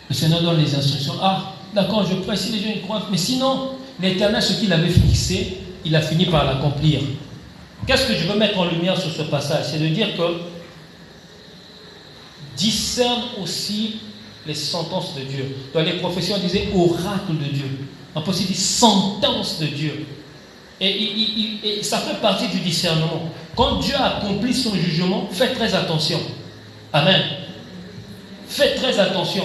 Le Seigneur donne les instructions. Ah, d'accord, je prie si les gens y croient. Mais sinon, l'Éternel, ce qu'il avait fixé, il a fini par l'accomplir. Qu'est-ce que je veux mettre en lumière sur ce passage? C'est de dire que discerne aussi les sentences de Dieu. Dans les prophéties, on disait oracle de Dieu. On peut aussi dire sentence de Dieu. Et ça fait partie du discernement. Quand Dieu a accompli son jugement, faites très attention. Amen. Faites très attention.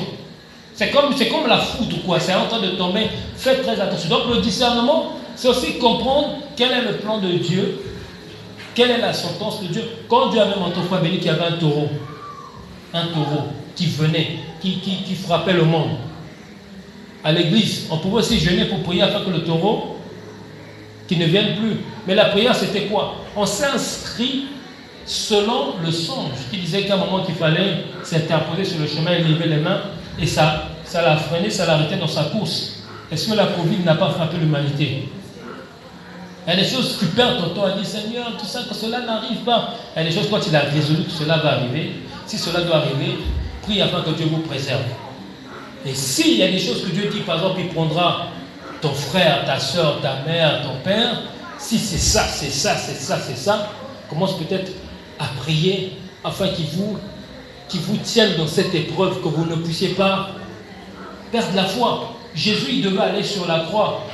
C'est comme la foudre, quoi. C'est en train de tomber. Faites très attention. Donc le discernement, c'est aussi comprendre quel est le plan de Dieu, quelle est la sentence de Dieu. Quand Dieu avait montré au frère Béni qu'il y avait un taureau qui venait, qui frappait le monde. À l'église, on pouvait aussi jeûner pour prier afin que le taureau qui ne vienne plus. Mais la prière, c'était quoi? On s'est inscrit selon le songe qui disait qu'à un moment qu'il fallait s'interposer sur le chemin et lever les mains, et ça l'a freiné, ça l'a arrêté dans sa course. Est-ce que la Covid n'a pas frappé l'humanité? Il y a des choses super, tonton a dit, Seigneur, tout ça, que cela n'arrive pas. Il y a des choses, quand il a résolu que cela va arriver, si cela doit arriver, prie afin que Dieu vous préserve. Et s'il y a des choses que Dieu dit, par exemple, il prendra ton frère, ta soeur, ta mère, ton père, si c'est ça, c'est ça, c'est ça, c'est ça, commence peut-être à prier afin qu'il vous tienne dans cette épreuve, que vous ne puissiez pas perdre la foi. Jésus, il devait aller sur la croix.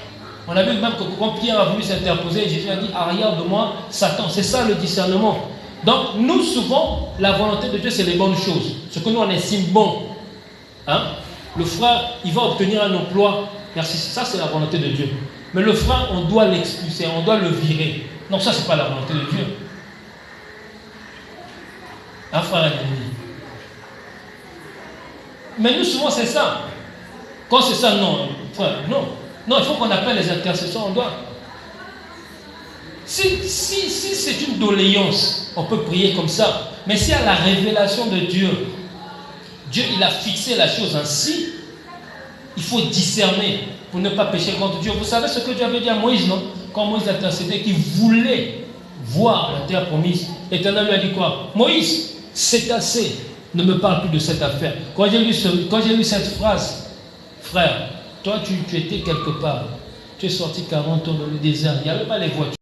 On a vu même que quand Pierre a voulu s'interposer, Jésus a dit, arrière de moi, Satan. C'est ça le discernement. Donc, nous, souvent, la volonté de Dieu, c'est les bonnes choses. Ce que nous, on estime bon. Hein? Le frère, il va obtenir un emploi. Merci, ça, c'est la volonté de Dieu. Mais le frère, on doit l'expulser, on doit le virer. Non, ça, ce n'est pas la volonté de Dieu. Un frère ennemi. Mais nous, souvent, c'est ça. Quand c'est ça, non, frère, non. Non, il faut qu'on appelle les intercesseurs, on doit. Si c'est une doléance, on peut prier comme ça. Mais s'il y a la révélation de Dieu, Dieu, il a fixé la chose ainsi, il faut discerner pour ne pas pécher contre Dieu. Vous savez ce que Dieu avait dit à Moïse, non? Quand Moïse intercédait, qu'il voulait voir la terre promise, l'Éternel lui a dit quoi? Moïse, c'est assez, ne me parle plus de cette affaire. Quand j'ai lu cette phrase, frère, toi tu étais quelque part, tu es sorti 40 ans dans le désert, il n'y avait pas les voitures.